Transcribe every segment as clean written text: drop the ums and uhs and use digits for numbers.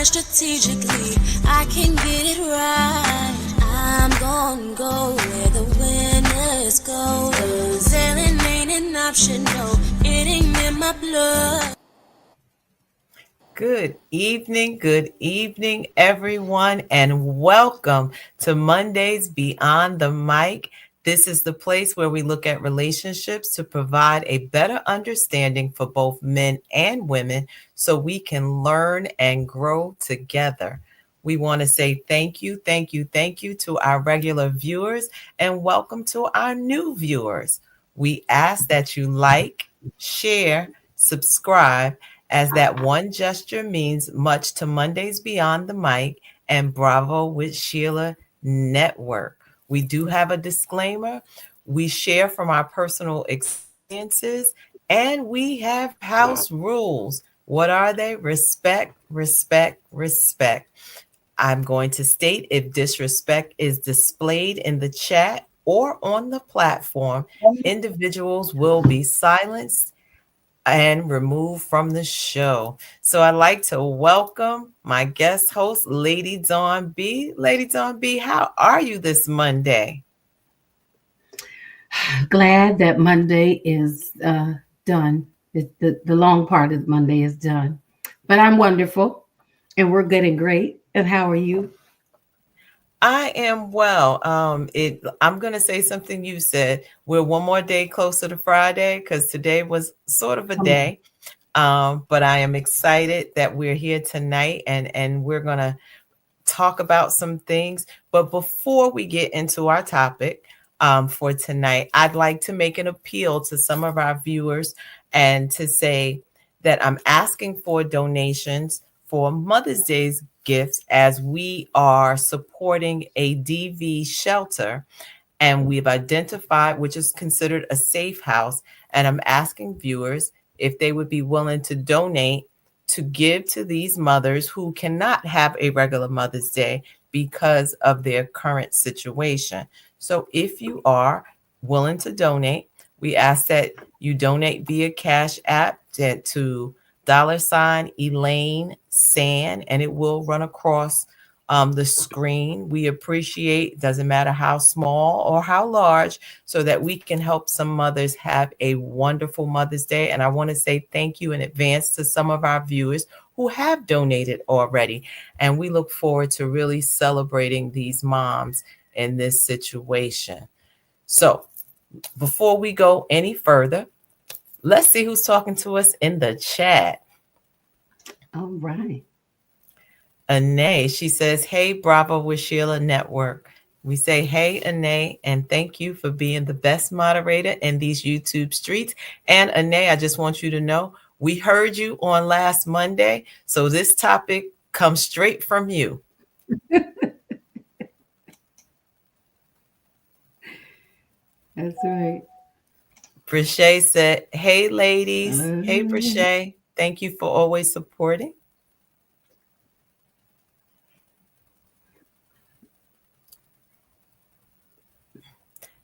strategically. I can get it right. I'm gonna go where the winners go. Sailing ain't an option, no, it ain't in my blood. Good evening, everyone, and welcome to Mondays Beyond the Mic. This is the place where we look at relationships to provide a better understanding for both men and women so we can learn and grow together. We want to say thank you to our regular viewers and welcome to our new viewers. We ask that you like, share, subscribe, as that one gesture means much to Mondays Beyond the Mic and Bravo with Sheila Network. We do have a disclaimer. We share from our personal experiences and we have house rules. What are they? Respect, respect, respect. I'm going to state if disrespect is displayed in the chat or on the platform, individuals will be silenced and removed from the show. So I'd like to welcome my guest host, Lady Dawn B. Lady Dawn B, how are you this Monday? Glad that Monday is done. The long part of Monday is done. But I'm wonderful and we're getting great. And how are you? I am well. I'm gonna say something you said. We're one more day closer to Friday because today was sort of a Come on. day. But I am excited that we're here tonight and we're gonna talk about some things. But before we get into our topic for tonight, I'd like to make an appeal to some of our viewers and to say that I'm asking for donations for Mother's Day's gifts as we are supporting a DV shelter and we've identified which is considered a safe house. And I'm asking viewers if they would be willing to donate to give to these mothers who cannot have a regular Mother's Day because of their current situation. So if you are willing to donate, we ask that you donate via Cash App to $Elaine Sand, and it will run across the screen. We appreciate, doesn't matter how small or how large, so that we can help some mothers have a wonderful Mother's Day. And I want to say thank you in advance to some of our viewers who have donated already. And we look forward to really celebrating these moms in this situation. So before we go any further, let's see who's talking to us in the chat. All right. Anae, she says, hey, Bravo with Sheila Network. We say, hey, Anae, and thank you for being the best moderator in these YouTube streets. And Anae, I just want you to know, we heard you on last Monday. So this topic comes straight from you. That's right. Prishay said, hey, ladies. Hey, Prishay. Thank you for always supporting.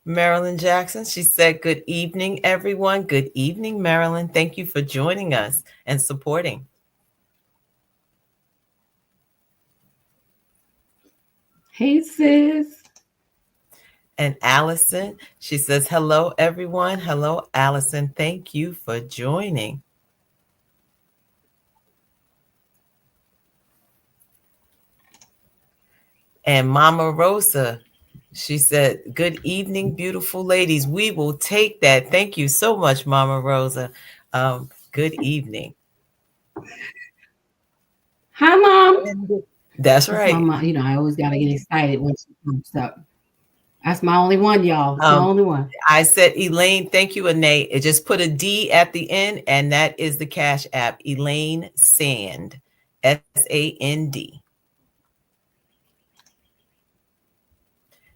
Marilyn Jackson, she said, good evening, everyone. Good evening, Marilyn. Thank you for joining us and supporting. Hey, sis. And Allison, she says, hello, everyone. Hello, Allison. Thank you for joining. And Mama Rosa, she said, good evening, beautiful ladies. We will take that. Thank you so much, Mama Rosa. Good evening. Hi, Mom. That's That's my right. mom. I always got to get excited when she comes up. That's my only one, y'all. It's my only one. I said, Elaine, thank you, Anae. It just put a D at the end, and that is the Cash App, Elaine Sand, SAND.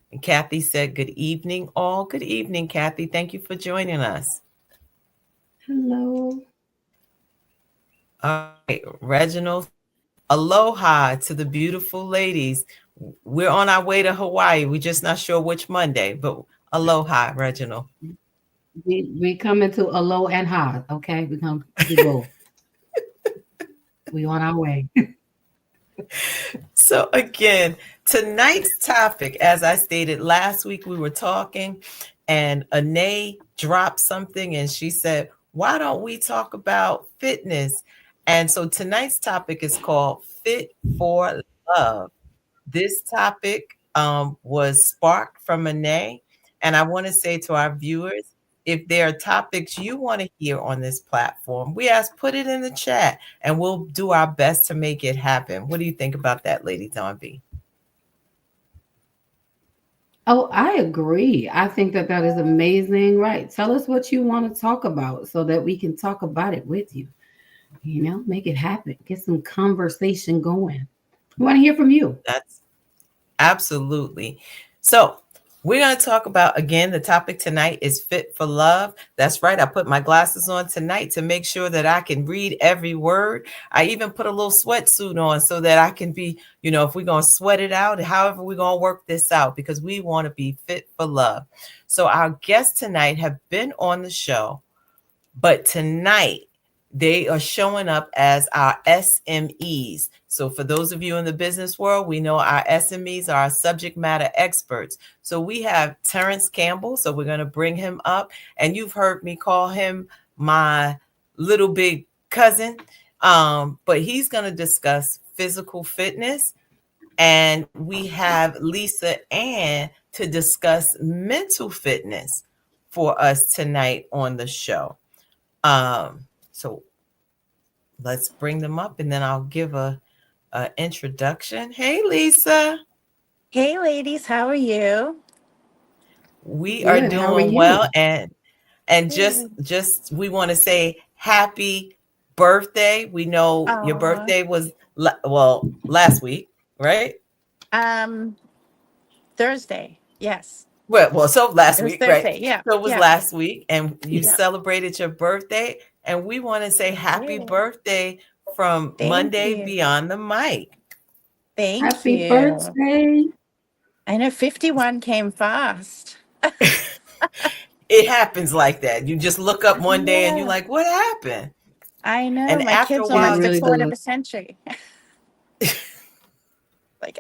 And Kathy said, good evening, all. Good evening, Kathy. Thank you for joining us. Hello. All right, Reginald, aloha to the beautiful ladies. We're on our way to Hawaii. We're just not sure which Monday, but aloha, Reginald. We come into a low and high. Okay, we come do both. We on our way. So again, tonight's topic, as I stated last week, we were talking, and Anae dropped something, and she said, "Why don't we talk about fitness?" And so tonight's topic is called "Fit for Love." This topic was sparked from Anae, and I want to say to our viewers, if there are topics you want to hear on this platform, we ask put it in the chat, and we'll do our best to make it happen. What do you think about that, Lady Donby? Oh, I agree. I think that that is amazing. Right. Tell us what you want to talk about so that we can talk about it with you. Make it happen. Get some conversation going. We want to hear from you. That's absolutely. So, we're going to talk about again, the topic tonight is fit for love. That's right. I put my glasses on tonight to make sure that I can read every word. I even put a little sweatsuit on so that I can be, if we're going to sweat it out, however we're going to work this out, because we want to be fit for love. So, our guests tonight have been on the show, but tonight they are showing up as our SMEs. So, for those of you in the business world, we know our SMEs are our subject matter experts. So, we have Terrence Campbell. So, we're going to bring him up. And you've heard me call him my little big cousin. But he's going to discuss physical fitness. And we have Lisa Ann to discuss mental fitness for us tonight on the show. So let's bring them up, and then I'll give a introduction. Hey, Lisa. Hey, ladies, how are you? We are Good. How are doing you? well, and just Good. just we want to say happy birthday. We know your Oh, birthday was last week, right? um, Thursday. Yes, Well, so last it was week, right? Thursday. Yeah, So it was yeah, last week, and you yeah. celebrated your birthday, and we want to say I happy did. birthday from Thank Monday you. Beyond the Mic. Thank Happy you. birthday. I know 51 came fast. It happens like that. You just look up one day and you're Yeah, like, what happened? I know. And My after a kid's It almost while, a really quarter of does. a century. Like,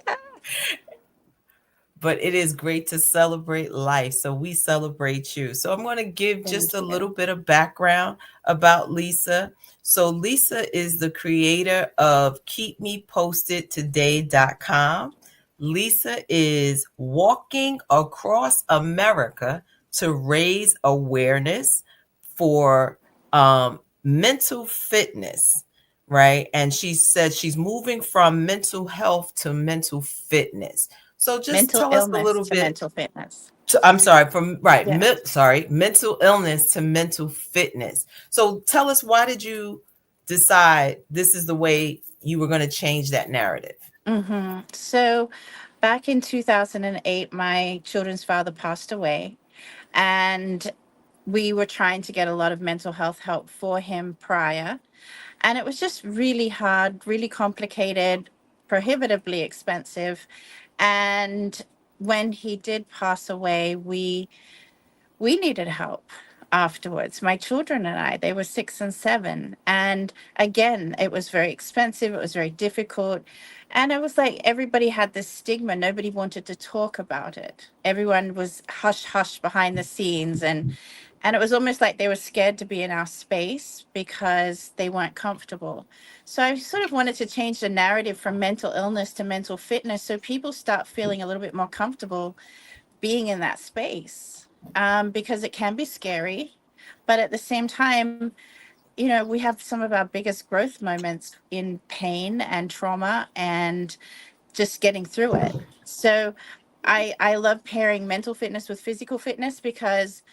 but it is great to celebrate life. So we celebrate you. So I'm going to give just thank a little you. bit of background about Lisa. So Lisa is the creator of keepmepostedtoday.com. Lisa is walking across America to raise awareness for mental fitness, right? And she said she's moving from mental health to mental fitness. So just Mental tell us a illness little to bit. mental fitness. I'm sorry, from right, Yeah. mental illness to mental fitness. So tell us, why did you decide this is the way you were going to change that narrative? So back in 2008, my children's father passed away. And we were trying to get a lot of mental health help for him prior. And it was just really hard, really complicated, prohibitively expensive. And when he did pass away, we needed help afterwards. My children and I, they were 6 and 7. And again, it was very expensive. It was very difficult. And it was like everybody had this stigma. Nobody wanted to talk about it. Everyone was hush hush behind the scenes. And it was almost like they were scared to be in our space because they weren't comfortable. So I sort of wanted to change the narrative from mental illness to mental fitness so people start feeling a little bit more comfortable being in that space, because it can be scary. But at the same time, we have some of our biggest growth moments in pain and trauma and just getting through it. So I love pairing mental fitness with physical fitness because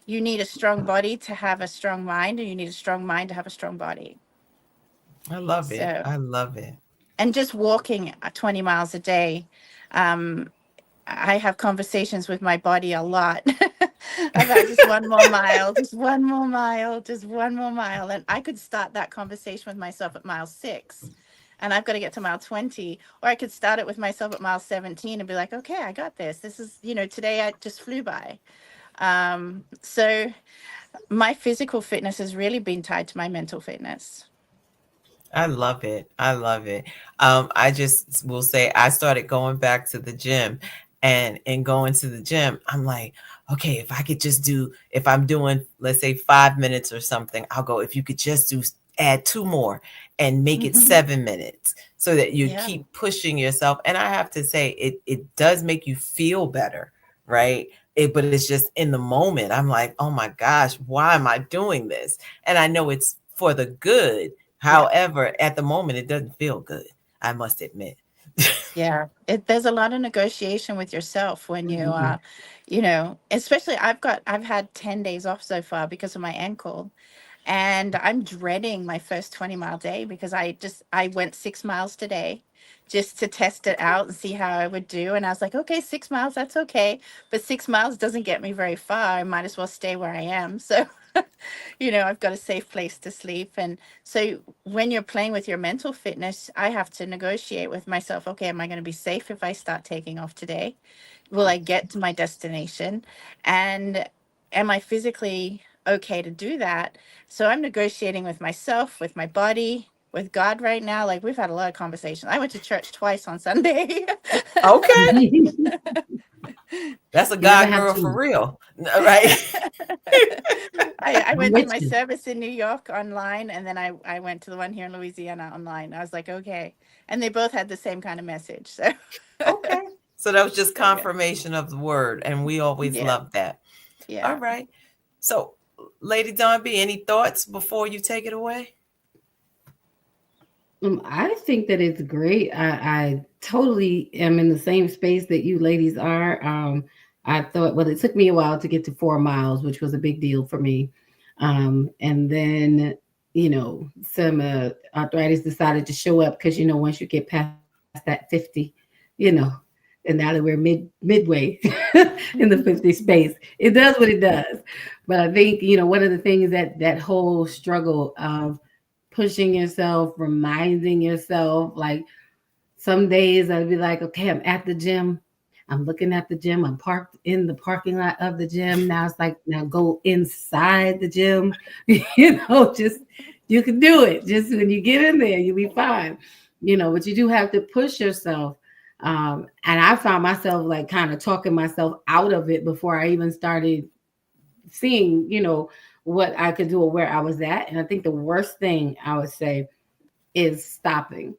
you need a strong body to have a strong mind, and you need a strong mind to have a strong body. I love it. So, I love it. and just walking 20 miles a day, um, I have conversations with my body a lot about just one more mile, just one more mile, just one more mile. And I could start that conversation with myself at mile 6, and I've got to get to mile 20. Or I could start it with myself at mile 17 and be like, okay, I got this. This is, today I just flew by. So my physical fitness has really been tied to my mental fitness. I love it. I love it. I just will say I started going back to the gym, and in going to the gym, I'm like, okay, if I could just do, if I'm doing, let's say 5 minutes or something, I'll go, if you could just do, add two more and make it Hmm. 7 minutes so that you Yeah. keep pushing yourself. And I have to say, it does make you feel better, right? But it's just in the moment, I'm like, oh my gosh, why am I doing this? And I know it's for the good. Yeah. However, at the moment, it doesn't feel good. I must admit. Yeah, there's a lot of negotiation with yourself when you Mhm. especially I've had 10 days off so far because of my ankle, and I'm dreading my first 20-mile day because I went 6 miles today just to test it out and see how I would do. And I was like, okay, 6 miles, that's okay. But 6 miles doesn't get me very far. I might as well stay where I am. So, I've got a safe place to sleep. And so when you're playing with your mental fitness, I have to negotiate with myself, okay, am I going to be safe if I start taking off today? Will I get to my destination? And am I physically okay to do that? So I'm negotiating with myself, with my body, with God right now. Like, we've had a lot of conversations. I went to church twice on Sunday. Okay. You That's a never God have girl for to. real. Right. I I'm went to with my you. service in New York online, and then I went to the one here in Louisiana online. I was like, okay. And they both had the same kind of message. So, Okay. So that was just so good. confirmation of the word. And we always Yeah. love that. All Yeah. right. So, Lady Don B, any thoughts before you take it away? I think that it's great. I totally am in the same space that you ladies are. I thought, well, it took me a while to get to 4 miles, which was a big deal for me. And then, some arthritis decided to show up because, once you get past that 50, you know, and now that we're midway in the 50 space, it does what it does. But I think, one of the things that whole struggle of pushing yourself, reminding yourself. Like some days I'd be like, okay, I'm at the gym. I'm looking at the gym. I'm parked in the parking lot of the gym. Now it's like, now go inside the gym. Just you can do it. Just when you get in there, you'll be fine. But you do have to push yourself. And I found myself like kind of talking myself out of it before I even started seeing, what I could do or where I was at. And I think the worst thing I would say is stopping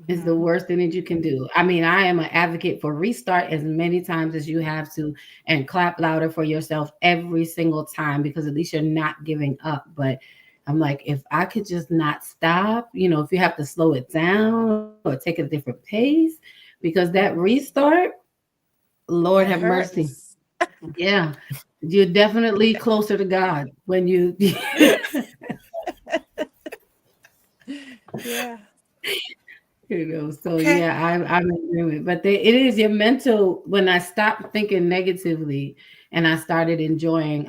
is the Hmm. worst thing that you can do. I mean, I am an advocate for restart as many times as you have to and clap louder for yourself every single time because at least you're not giving up. But I'm like, if I could just not stop, if you have to slow it down or take a different pace, because that restart, Lord have It mercy. hurts. Yeah. You're definitely closer to God when you Yeah. So Okay. yeah, I'm in agreement. But it is your mental. When I stopped thinking negatively and I started doing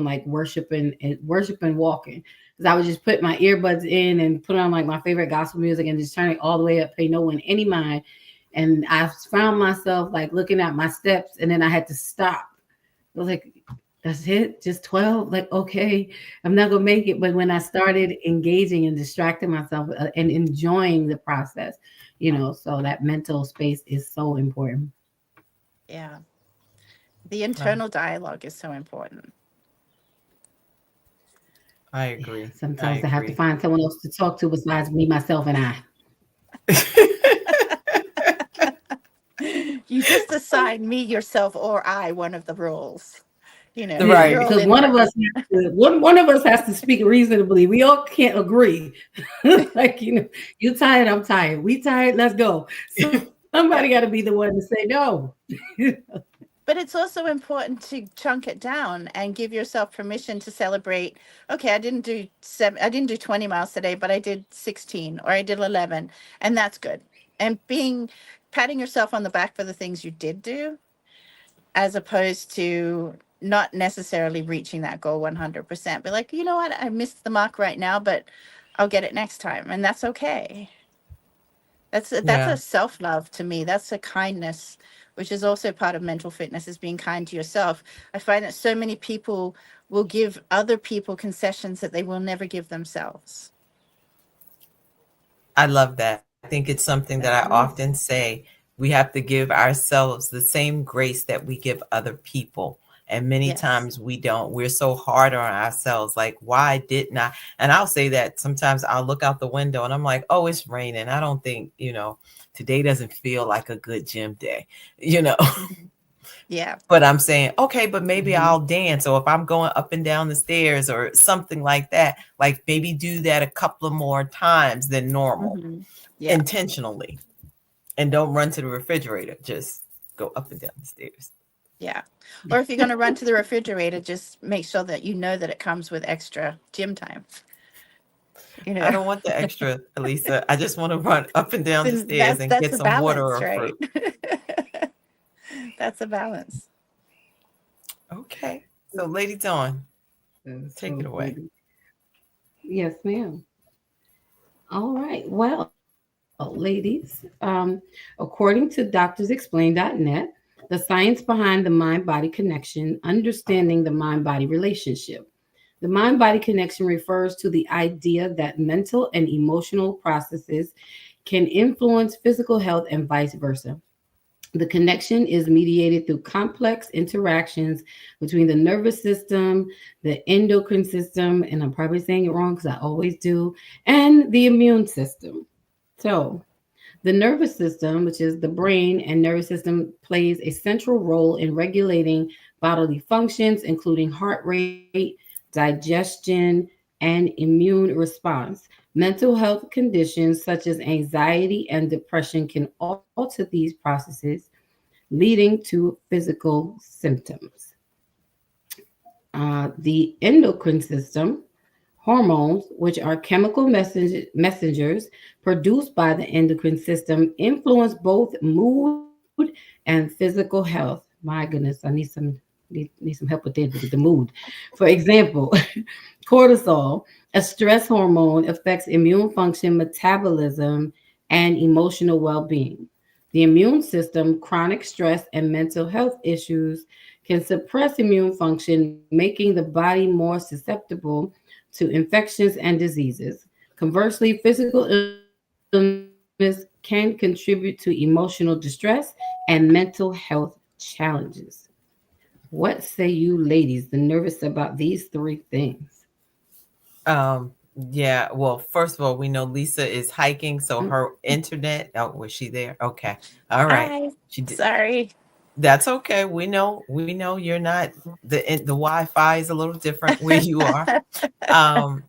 like worship and walking. Because I would just put my earbuds in and put on like my favorite gospel music and just turn it all the way up, pay no one any mind. And I found myself like looking at my steps and then I had to stop. I was like, that's it, just 12. Like, okay, I'm not gonna make it. But when I started engaging and distracting myself and enjoying the process, so that mental space is so important. Yeah. The I, internal dialogue is so important. I Yeah, agree. I sometimes I have to agree. find someone else to talk to besides me, myself, and I. You just assign me, yourself, or I one of the roles. Yeah, You're Right. all because in one of there. us one of us has to speak reasonably. We all can't agree. Like you tired, I'm tired. We tired, let's go. Somebody got to be Yeah. the one to say no. But it's also important to chunk it down and give yourself permission to celebrate. Okay, I didn't do 20 miles today, but I did 16 or I did 11, and that's good. And patting yourself on the back for the things you did do, as opposed to not necessarily reaching that goal 100%. Be like, you know what? I missed the mark right now, but I'll get it next time, and that's okay. That's a Yeah. self love to me. That's a kindness, which is also part of mental fitness, is being kind to yourself. I find that so many people will give other people concessions that they will never give themselves. I love that. I think it's something that I often say. We have to give ourselves the same grace that we give other people. And many Yes. times we don't. We're so hard on ourselves. Like, why didn't I? And I'll say that sometimes I'll look out the window and I'm like, oh, it's raining. I don't think, today doesn't feel like a good gym day, you know. Mhm. Yeah. But I'm saying, okay, but maybe Mhm. I'll dance. Or if I'm going up and down the stairs or something like that, like maybe do that a couple of more times than normal, Hmm. Yeah. intentionally. And don't run to the refrigerator. Just go up and down the stairs. Yeah. Or if you're going to run to the refrigerator, just make sure that you know that it comes with extra gym time. You I know, don't want the extra, Elisa. I just want to run up and down the then stairs and that's get a some water balance, or right? fruit. That's a balance. Okay. So, Lady Dawn, That's take it so away. funny. Yes, ma'am. All right. Well, ladies, according to doctorsexplain.net, the science behind the mind body connection, understanding the mind body relationship. The mind body connection refers to the idea that mental and emotional processes can influence physical health and vice versa. The connection is mediated through complex interactions between the nervous system, the endocrine system, and I'm probably saying it wrong because I always do, and the immune system. So, the nervous system, which is the brain and nervous system, plays a central role in regulating bodily functions, including heart rate, digestion, and immune response. Mental health conditions such as anxiety and depression can alter these processes, leading to physical symptoms. The endocrine system, hormones, which are chemical messengers produced by the endocrine system, influence both mood and physical health. My goodness, I need some help with the mood. For example, cortisol, a stress hormone, affects immune function, metabolism, and emotional well being. The immune system, chronic stress, and mental health issues can suppress immune function, making the body more susceptible to infections and diseases. Conversely, physical illness can contribute to emotional distress and mental health challenges. What say you ladies, the nervous about these three things? Um, yeah, well, first of all, we know Lisa is hiking, so Mm, her internet, oh, was she there? Okay. All right. Hi. She did. Sorry. That's okay. We know you're not the Wi-Fi is a little different where you are. Um,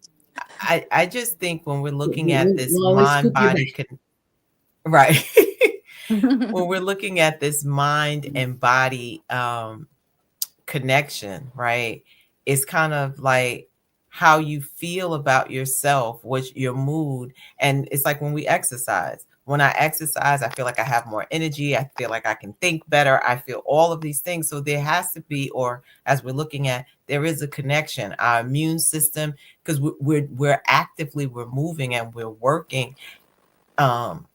I just think when we're looking at this we'll always mind scoop you body back. right. When we're looking at this mind and body connection, right? It's kind of like how you feel about yourself, what's your mood. And it's like when we exercise. When I exercise, I feel like I have more energy. I feel like I can think better. I feel all of these things. So there has to be, or as we're looking at, there is a connection. Our immune system, because we're moving and we're working. Um,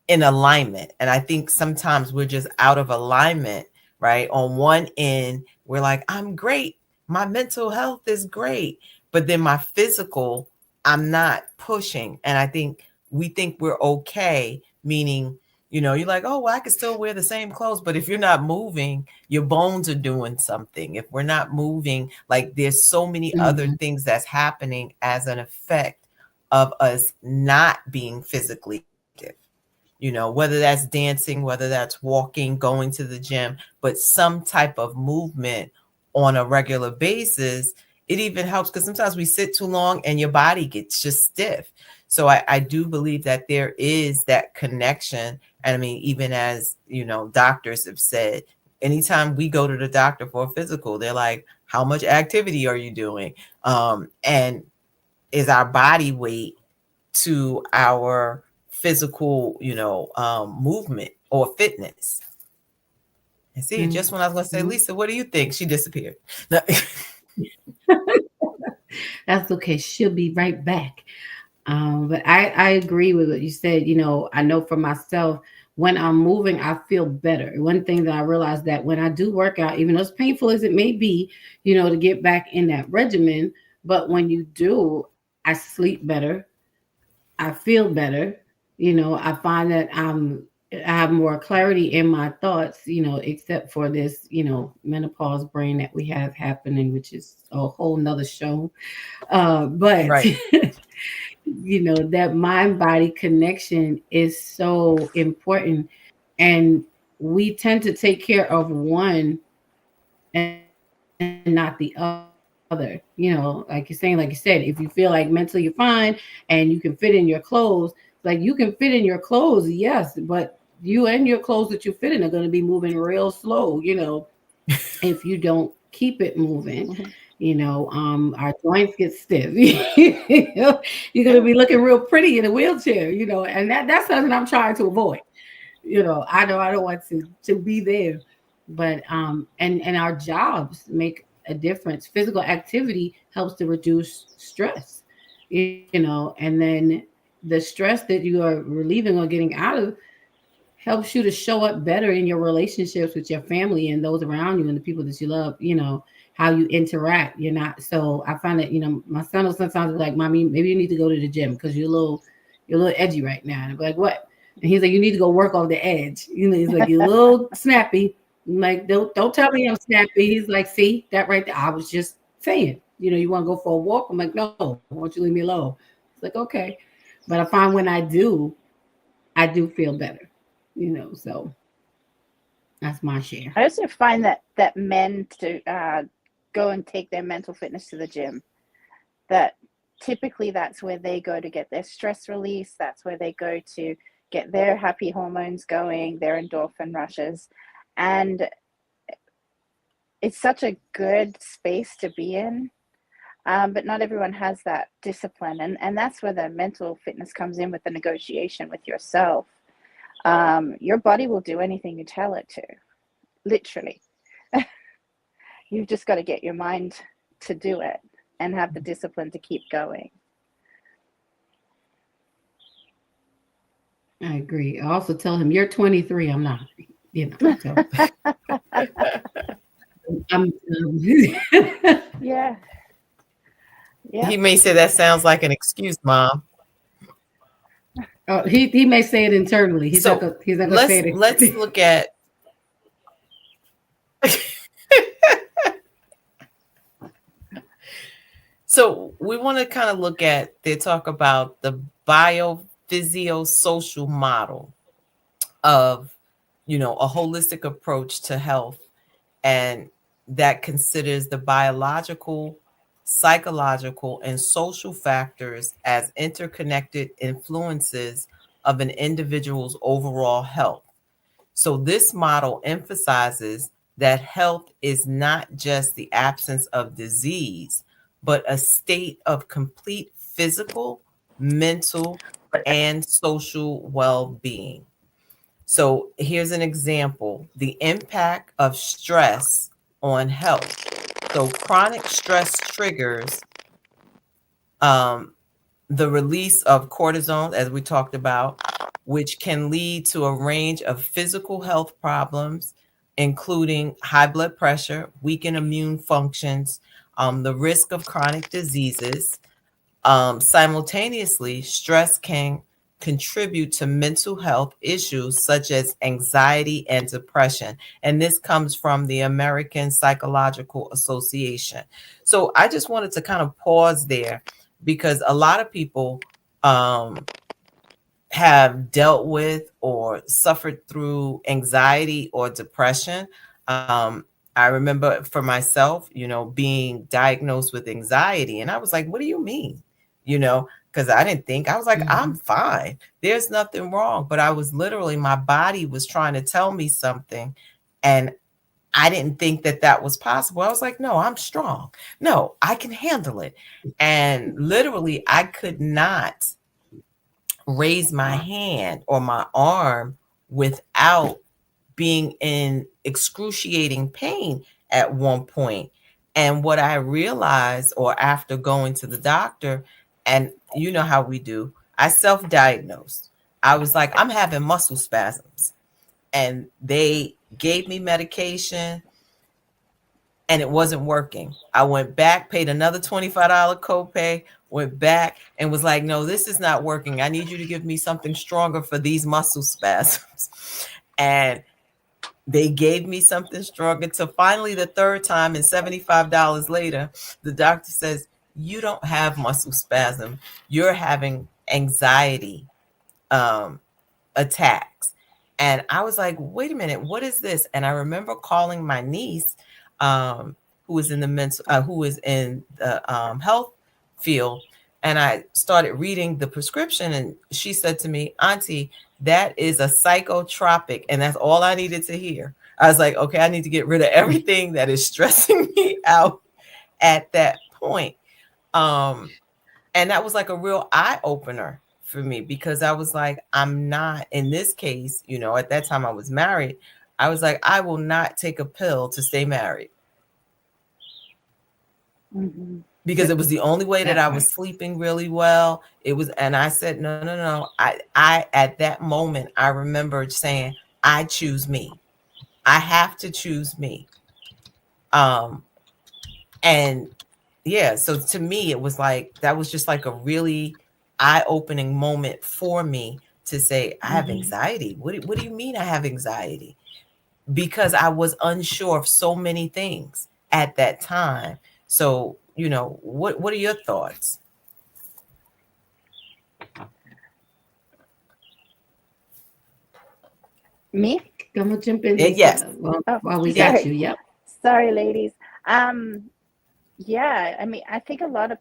in alignment. And I think sometimes we're just out of alignment, right? On one end, we're like, I'm great. My mental health is great. But then my physical, I'm not pushing. And I think we think we're okay, meaning, you're like, oh, well, I can still wear the same clothes. But if you're not moving, your bones are doing something. If we're not moving, like there's so many other Mhm. things that's happening as an effect of us not being physically active, whether that's dancing, whether that's walking, going to the gym, but some type of movement on a regular basis. It even helps because sometimes we sit too long and your body gets just stiff. So I do believe that there is that connection. And I mean, even as, doctors have said, anytime we go to the doctor for a physical, they're like, how much activity are you doing? And is our body weight to our physical, movement or fitness. And see, just when I was going to say, Mhm. Lisa, what do you think? She disappeared. No. That's okay. She'll be right back. But I agree with what you said. I know for myself, when I'm moving, I feel better. One thing that I realized that when I do work out, even as painful as it may be, to get back in that regimen, but when you do, I sleep better. I feel better. I find that I have more clarity in my thoughts, except for this, menopause brain that we have happening, which is a whole nother show. But Right. that mind body connection is so important. And we tend to take care of one and not the other. Like you're saying, like you said, if you feel like mentally you're fine and you can fit in your clothes, like you can fit in your clothes, yes, but you and your clothes that you fit in are going to be moving real slow, if you don't keep it moving. Our joints get stiff. You're going to be looking real pretty in a wheelchair, and that's something I'm trying to avoid. I don't want to be there. But and our jobs make a difference. Physical activity helps to reduce stress, and then the stress that you are relieving or getting out of helps you to show up better in your relationships with your family and those around you and the people that you love, how you interact. You're not so I find that, my son will sometimes be like, Mommy, maybe you need to go to the gym because you're a little edgy right now. And I'll be like, what? And he's like, you need to go work off the edge. He's like, you're a little snappy. I'm like, don't tell me I'm snappy. He's like, see that right there. I was just saying, you want to go for a walk? I'm like, no, why don't you leave me alone? It's like, okay. But I find when I do feel better, so that's my share. I also find that men to go and take their mental fitness to the gym, that typically that's where they go to get their stress release. That's where they go to get their happy hormones going, their endorphin rushes. And it's such a good space to be in. But not everyone has that discipline. And that's where the mental fitness comes in, with the negotiation with yourself. Your body will do anything you tell it to, literally. You've just got to get your mind to do it and have the discipline to keep going. I agree. I also tell him, you're 23, I'm not, so I'm Yeah. Yeah. He may say that sounds like an excuse, Mom. he may say it internally. So He's not gonna say let's it. look at so we want to kind of look at, they talk about the biophysiosocial model of, a holistic approach to health, and that considers the biological, psychological, and social factors as interconnected influences of an individual's overall health. So this model emphasizes that health is not just the absence of disease, but a state of complete physical, mental, and social well-being. So here's an example: the impact of stress on health. So chronic stress triggers um, the release of cortisol, as we talked about, which can lead to a range of physical health problems, including high blood pressure, weakened immune functions, the risk of chronic diseases. Simultaneously, stress can contribute to mental health issues such as anxiety and depression. And this comes from the American Psychological Association. So I just wanted to kind of pause there, because a lot of people have dealt with or suffered through anxiety or depression. I remember for myself, being diagnosed with anxiety, and I was like, what do you mean? Because I didn't think, I was like, I'm Mhm. fine. There's nothing wrong. But I was literally, my body was trying to tell me something. And I didn't think that that was possible. I was like, no, I'm strong. No, I can handle it. And literally, I could not raise my hand or my arm without being in excruciating pain at one point. And what I realized, or after going to the doctor, and you know how we do, I self diagnosed. I was like, I'm having muscle spasms. And they gave me medication and it wasn't working. I went back, paid another $25 copay, went back and was like, no, this is not working. I need you to give me something stronger for these muscle spasms. And they gave me something stronger to finally the third time, and $75 later, the doctor says, you don't have muscle spasm. You're having anxiety um, attacks. And I was like, wait a minute, what is this? And I remember calling my niece, who was in the who was in the health field, and I started reading the prescription, and she said to me, Auntie, that is a psychotropic, and that's all I needed to hear. I was like, okay, I need to get rid of everything that is stressing me out at that point. Um, and that was like a real eye opener for me, because I was like, I'm not in this case, at that time I was married. I was like, I will not take a pill to stay married, because it was the only way that I was sleeping really well. It was, and I said, no, no, no. I at that moment, I remembered saying, I choose me. I have to choose me. Um, and yeah, so to me, it was like, that was just like a really eye-opening moment for me to say, I have anxiety. What do you mean I have anxiety? Because I was unsure of so many things at that time. So, what are your thoughts? Me? I'm gonna jump in, Yes. Lisa. Well, Oh, while we got sorry. you, yep. Sorry, ladies. Yeah, I mean, I think a lot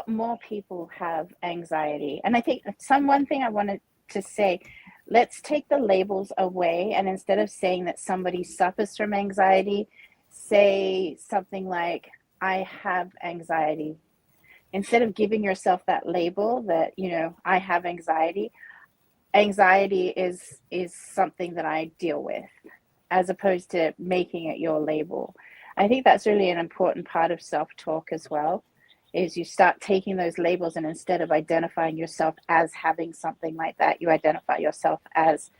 more people have anxiety. And I think one thing I wanted to say, let's take the labels away. And instead of saying that somebody suffers from anxiety, say something like, I have anxiety. Instead of giving yourself that label that, I have anxiety, anxiety is something that I deal with, as opposed to making it your label. I think that's really an important part of self-talk as well, is you start taking those labels, and instead of identifying yourself as having something like that, you identify yourself as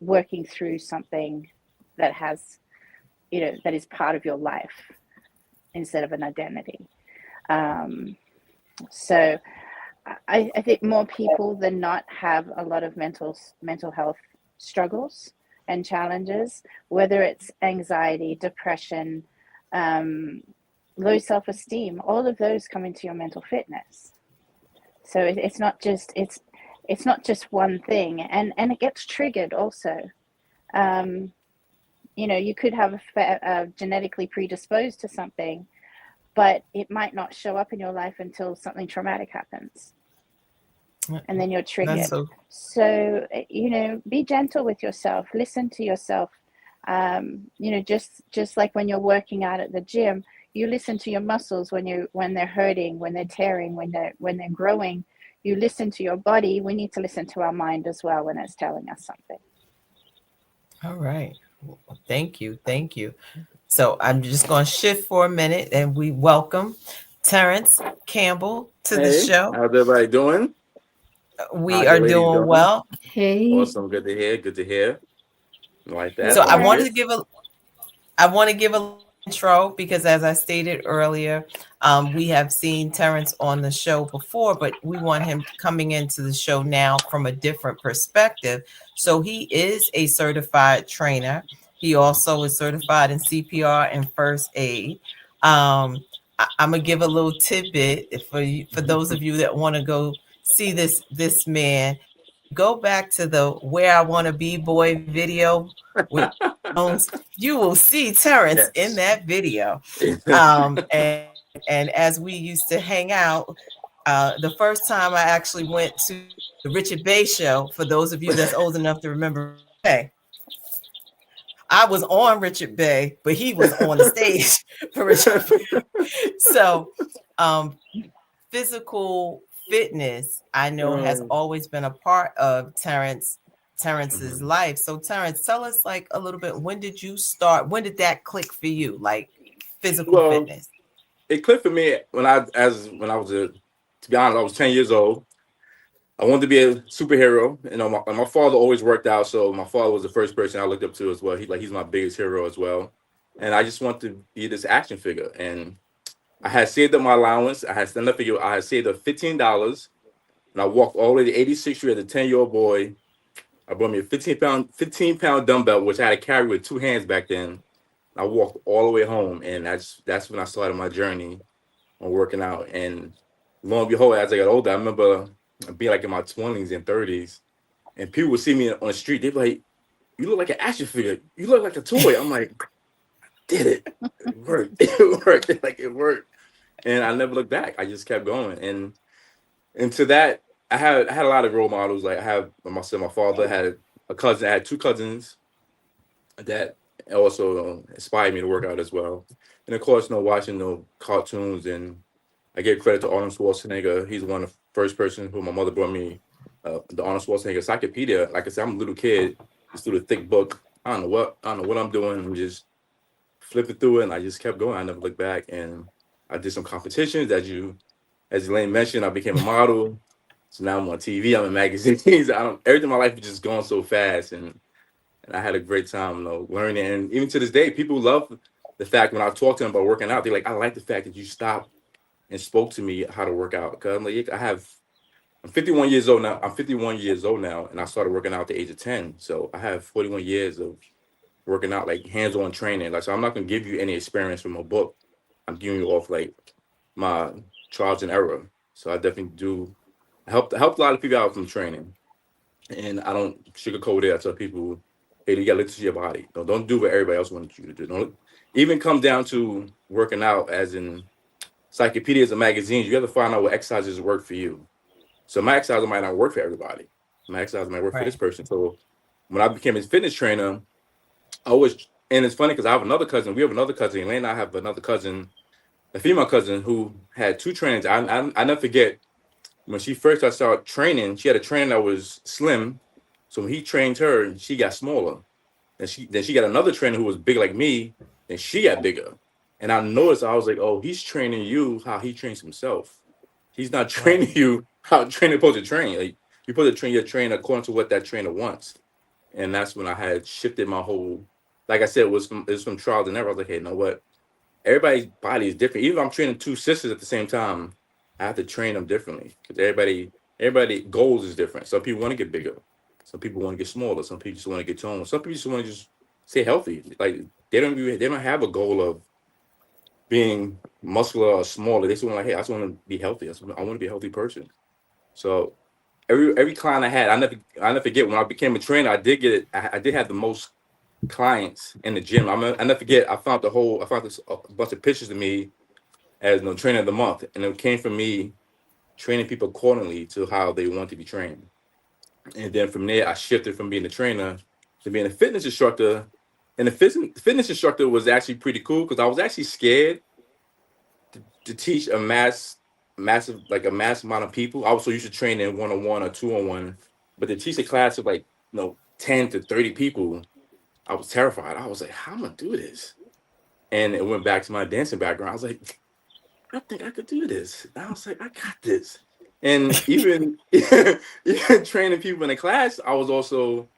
working through something that has, that is part of your life instead of an identity. So I think more people than not have a lot of mental health struggles and challenges, whether it's anxiety, depression, low self-esteem. All of those come into your mental fitness. So it's not just one thing, and it gets triggered also. You could have genetically predisposed to something, but it might not show up in your life until something traumatic happens, and then you're That's triggered. so. So be gentle with yourself, listen to yourself. Just like when you're working out at the gym, you listen to your muscles when they're hurting, when they're tearing, when they're growing. You listen to your body. We need to listen to our mind as well when it's telling us something. All right. Thank you. Thank you. So I'm just going to shift for a minute, and we welcome Terrence Campbell to the Hey, show. how's everybody doing? We How's the are ladies doing doing? well. Hey, Awesome. Good to hear. Good to hear. Like Hey, that. So Like it. Terrence. I want to give a intro, because as I stated earlier, we have seen Terrence on the show before, but we want him coming into the show now from a different perspective. So he is a certified trainer. He also is certified in CPR and first aid. I'm gonna give a little tidbit for those of you that want to go see this man. Go back to the "Where I Want to Be Boy" video with Jones. You will see Terrence in Yes. that video. And as we used to hang out, the first time I actually went to the Richard Bay show, for those of you that's old enough to remember, hey, I was on Richard Bay, but he was on the stage for Richard. So, um, physical fitness, I know, has Um, always been a part of Terrence's mhm. life. So Terrence, tell us like a little bit, when did you start? When did that click for you? Like physical Well, fitness. it clicked for me when I was to be honest, I was 10 years old. I wanted to be a superhero. My father always worked out, so my father was the first person I looked up to as well. He's my biggest hero as well. And I just wanted to be this action figure. And I had saved up my allowance. I had stand up figure. I had saved up $15, and I walked all the way to 86th Street as a 10-year-old boy. I brought me a 15-pound dumbbell, which I had to carry with two hands back then. I walked all the way home, and that's when I started my journey on working out. And lo and behold, as I got older, I remember being like in my 20s and 30s, and people would see me on the street. They'd be like, "You look like an action figure. You look like a toy." I'm like, "Did it? It worked. It worked. Like it worked." And I never looked back. I just kept going. And to that, I had a lot of role models. Like I have my father had a cousin. I had two cousins that also inspired me to work out as well. And of course, watching cartoons, and I give credit to Arnold Schwarzenegger. He's one of the first person who my mother brought me the Arnold Schwarzenegger encyclopedia. Like I said, I'm a little kid, just through the thick book. I don't know what I'm doing. I'm just flipping through it, and I just kept going. I never looked back, and I did some competitions. As Elaine mentioned, I became a model. So now I'm on TV. I'm in magazines. Everything in my life is just going so fast, and I had a great time, learning. And even to this day, people love the fact when I talk to them about working out, they're like, "I like the fact that you stopped and spoke to me how to work out." Because I'm like, I'm 51 years old now. I'm 51 years old now, and I started working out at the age of 10. So I have 41 years of working out, like hands-on training. Like, so I'm not gonna give you any experience from a book. I'm giving you off like my trials and error. So I definitely do help a lot of people out from training. And I don't sugarcoat it. I tell people, hey, you gotta listen to your body. Don't do what everybody else wants you to do. Don't even come down to working out as in encyclopedias and magazines. You have to find out what exercises work for you. So my exercise might not work for everybody. My exercise might work for this Right. person. So when I became a fitness trainer, I always and it's funny because I have another cousin. We have another cousin. Elaine and I have another cousin, a female cousin who had two trainers. I never forget when she first started training. She had a trainer that was slim. So when he trained her, she got smaller. And she got another trainer who was big like me, and she got bigger. And I noticed I was like, oh, he's training you how he trains himself. He's not Right. training you how a trainer supposed to train. Like you're supposed to train your trainer according to what that trainer wants. And that's when I had shifted my whole, like I said, it was from trials and error. I was like, hey, you know what? Everybody's body is different. Even if I'm training two sisters at the same time, I have to train them differently because everybody goals is different. Some people want to get bigger, some people want to get smaller, some people just want to get toned, some people just want to just stay healthy. Like they don't have a goal of being muscular or smaller. They just want like, hey, I just want to be healthy. I want to be a healthy person. So every client I had, I never forget when I became a trainer. I did have the most clients in the gym. I never forget. I found this a bunch of pictures of me as trainer of the month, and it came from me training people accordingly to how they want to be trained. And then from there, I shifted from being a trainer to being a fitness instructor. And the fitness instructor was actually pretty cool because I was actually scared to teach a massive amount of people. I was so used to training one on one or two on one, but to teach a class of like 10 to 30 people, I was terrified. I was like, how am I gonna do this? And it went back to my dancing background. I was like, I think I could do this. And I was like, I got this. And even even training people in the class, I was also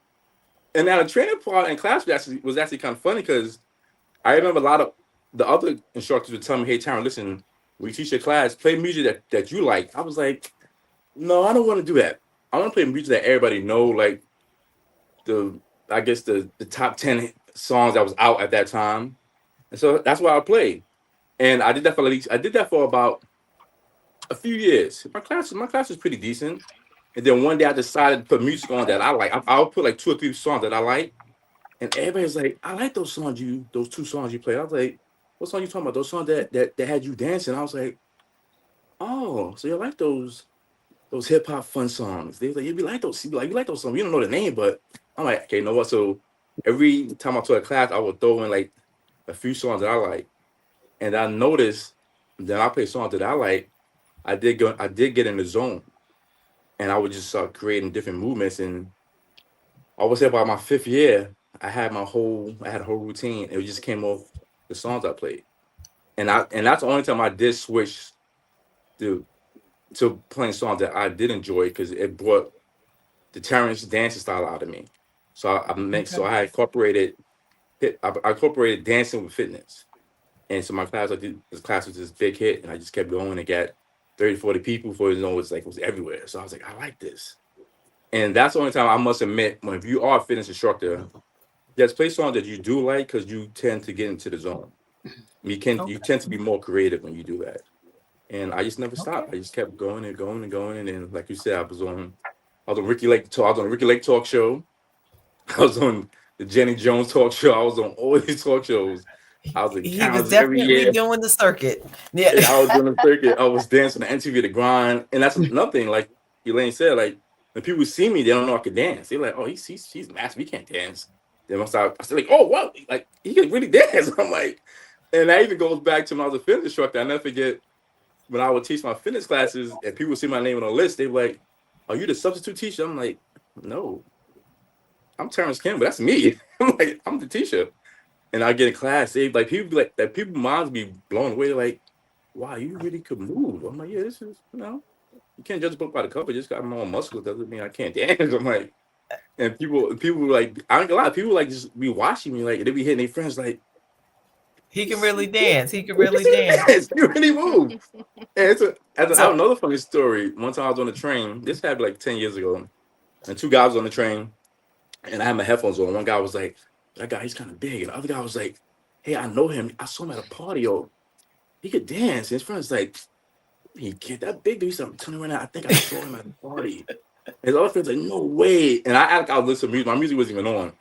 and now the training part in class was actually kind of funny because I remember a lot of the other instructors would tell me, hey Taryn, listen, when you teach your class, play music that you like. I was like, no, I don't want to do that. I want to play music that everybody know, like the I guess the top 10 songs that was out at that time. And so that's why I played. And I did that for about a few years. My class was pretty decent. And then one day I decided to put music on that I like. I'll put like two or three songs that I like. And everybody's like, I like those two songs you played. I was like, what song you talking about? Those songs that had you dancing. I was like, oh, so you like those hip hop fun songs. They was like, you like those songs. You don't know the name, but I'm like, okay, you know what? So every time I taught a class, I would throw in like a few songs that I like. And I noticed that I play songs that I like. I did get in the zone, and I would just start creating different movements. And I would say about my fifth year, I had a whole routine. It just came off the songs I played, and that's the only time I did switch to playing songs that I did enjoy because it brought the Terrence dancing style out of me. So I Okay. incorporated I incorporated dancing with fitness. And so my class, like this class was this big hit, and I just kept going and got 30, 40 people before you know it was like it was everywhere. So I was like, I like this. And that's the only time I must admit when if you are a fitness instructor, there's play songs that you do like because you tend to get into the zone. You Okay. tend to be more creative when you do that. And I just never stopped. Okay. I just kept going and going and going. And then, like you said, I was on Ricky Lake talk. I was on Ricky Lake talk show. I was on the Jenny Jones talk show. I was on all these talk shows. I was in He was Kansas every definitely year. doing the circuit. Yeah. And I was doing the circuit. I was dancing the MTV The Grind. And that's another thing. Like Elaine said, like when people see me, they don't know I can dance. They're like, oh, he's massive. He can't dance. Then I said, like, oh, wow, like he can really dance. I'm like, and that even goes back to when I was a fitness instructor. I never forget when I would teach my fitness classes and people see my name on the list, they were like, are you the substitute teacher? I'm like, no, I'm Terrence Campbell. That's me. I'm like, I'm the teacher. And I get in class, they like people be like that people minds be blown away. They're like, wow, you really could move. I'm like, yeah, this is, you can't judge a book by the cover. Just got my own muscles doesn't mean I can't dance. I'm like, and people were like, I don't get a lot of people like just be watching me, like they be hitting their friends like, He can you really dance. He can can really see the dance. dance. You really move. And I have So another funny story. One time I was on the train. This happened like 10 years ago. And two guys on the train, and I had my headphones on. One guy was like, that guy, he's kind of big. And the other guy was like, hey, I know him. I saw him at a party. Oh, he could dance. And his friend's like, he can't that big dude. He said, I'm telling you right now, I think I saw him at a party. His other friend's like, no way. And I act I was listening to music. My music wasn't even on.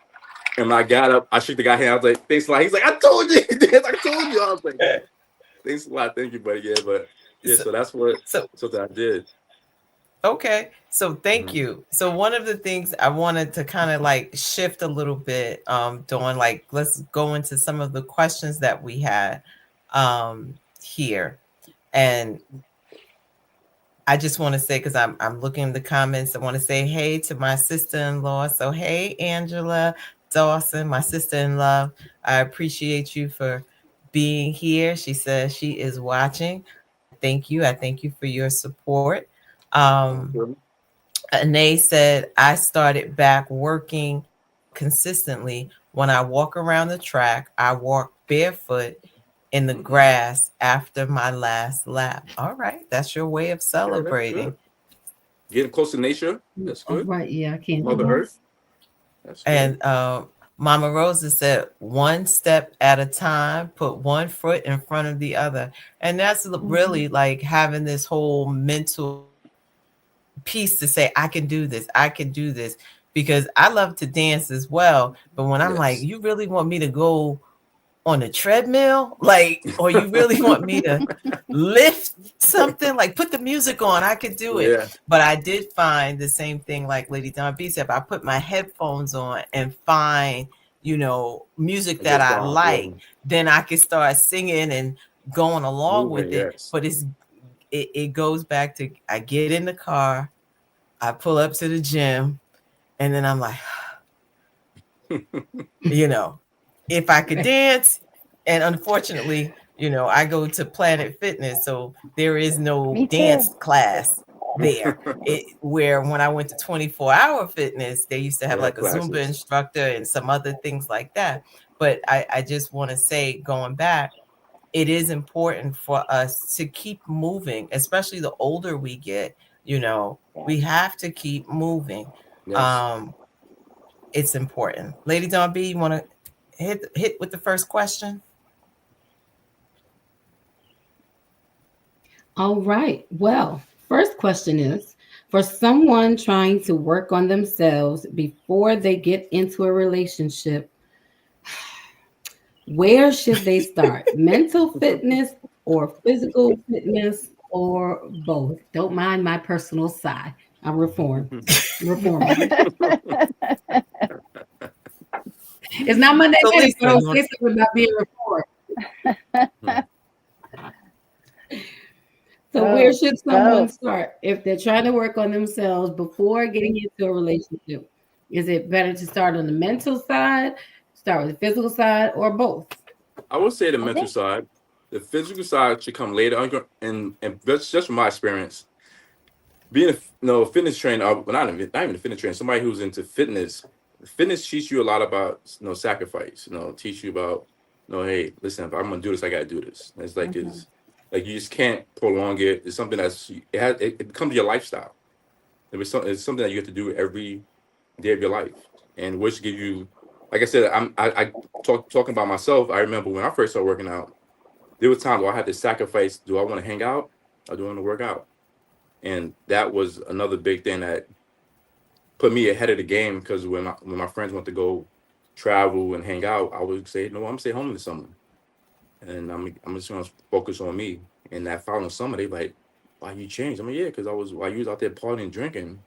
And when I got up, I shook the guy's hand. I was like, thanks a lot. He's like, I told you. He dance. I told you. I was like, thanks a lot. Thank you, buddy. Yeah, but yeah, so so that's what so something I did. okay. So thank Mhm. you. So one of the things I wanted to kind of like shift a little bit, Dawn, like let's go into some of the questions that we had here. And I just want to say, because I'm looking in the comments, I want to say hey to my sister-in-law. So hey, Angela Dawson, my sister-in-law. I appreciate you for being here. She says she is watching. I thank you. I thank you for your support. Okay. Anae said, I started back working consistently. When I walk around the track, I walk barefoot in the Mhm. grass after my last lap. All right, that's your way of Okay, that's celebrating. good. Getting close to nature. That's All good. right, yeah, I can't Mother do Earth. this. That's good. And Mama Rosa said, one step at a time, put one foot in front of the other. And that's Mhm. really like having this whole mental piece to say, I can do this, I can do this. Because I love to dance as well. But when I'm like, Yes. you really want me to go on a treadmill, like, or you really want me to lift something, like put the music on, I could do it. Yeah. But I did find the same thing like Lady Don B said. If I put my headphones on and find, music I that guess I yeah. like, then I can start singing and going along Moving, with it. yes. But it goes back to, I get in the car, I pull up to the gym, and then I'm like, you know, if I could dance, and unfortunately, I go to Planet Fitness, so there is no Me too. dance class there. Where when I went to 24-hour fitness, they used to They have have like a Zumba classes. instructor and some other things like that. But I just want to say, going back, it is important for us to keep moving, especially the older we get, Yeah. we have to keep moving. Yes. Um, it's important. Lady Dawn B, you want to hit with the first question? All right. Well, first question is for someone trying to work on themselves before they get into a relationship, where should they start? Mental fitness or physical fitness or both? Don't mind my personal side. I'm reformed. Reformer. It's not Monday So night, so Lisa, don't you want say something about being reformed. So where Both. should someone Both. start if they're trying to work on themselves before getting into a relationship? Is it better to start on the mental side, start with the physical side, or both? I would say the I mental think side. The physical side should come later. And that's just from my experience. Being a fitness trainer, well, not even a fitness trainer, somebody who's into fitness. Fitness teach you a lot about sacrifice. Teach you about No, hey, listen, if I'm gonna do this, I gotta do this. It's like Hmm. it's like you just can't prolong it. It's something it becomes your lifestyle. It's something that you have to do every day of your life, and which give you, like I said, I talking about myself. I remember when I first started working out, there were times where I had to sacrifice. Do I want to hang out or do I want to work out? And that was another big thing that put me ahead of the game because when my friends want to go travel and hang out, I would say, no, I'm gonna stay home this summer, and I'm just gonna focus on me. And that following summer, they like, why you changed? I mean, yeah, because while you was out there partying, drinking,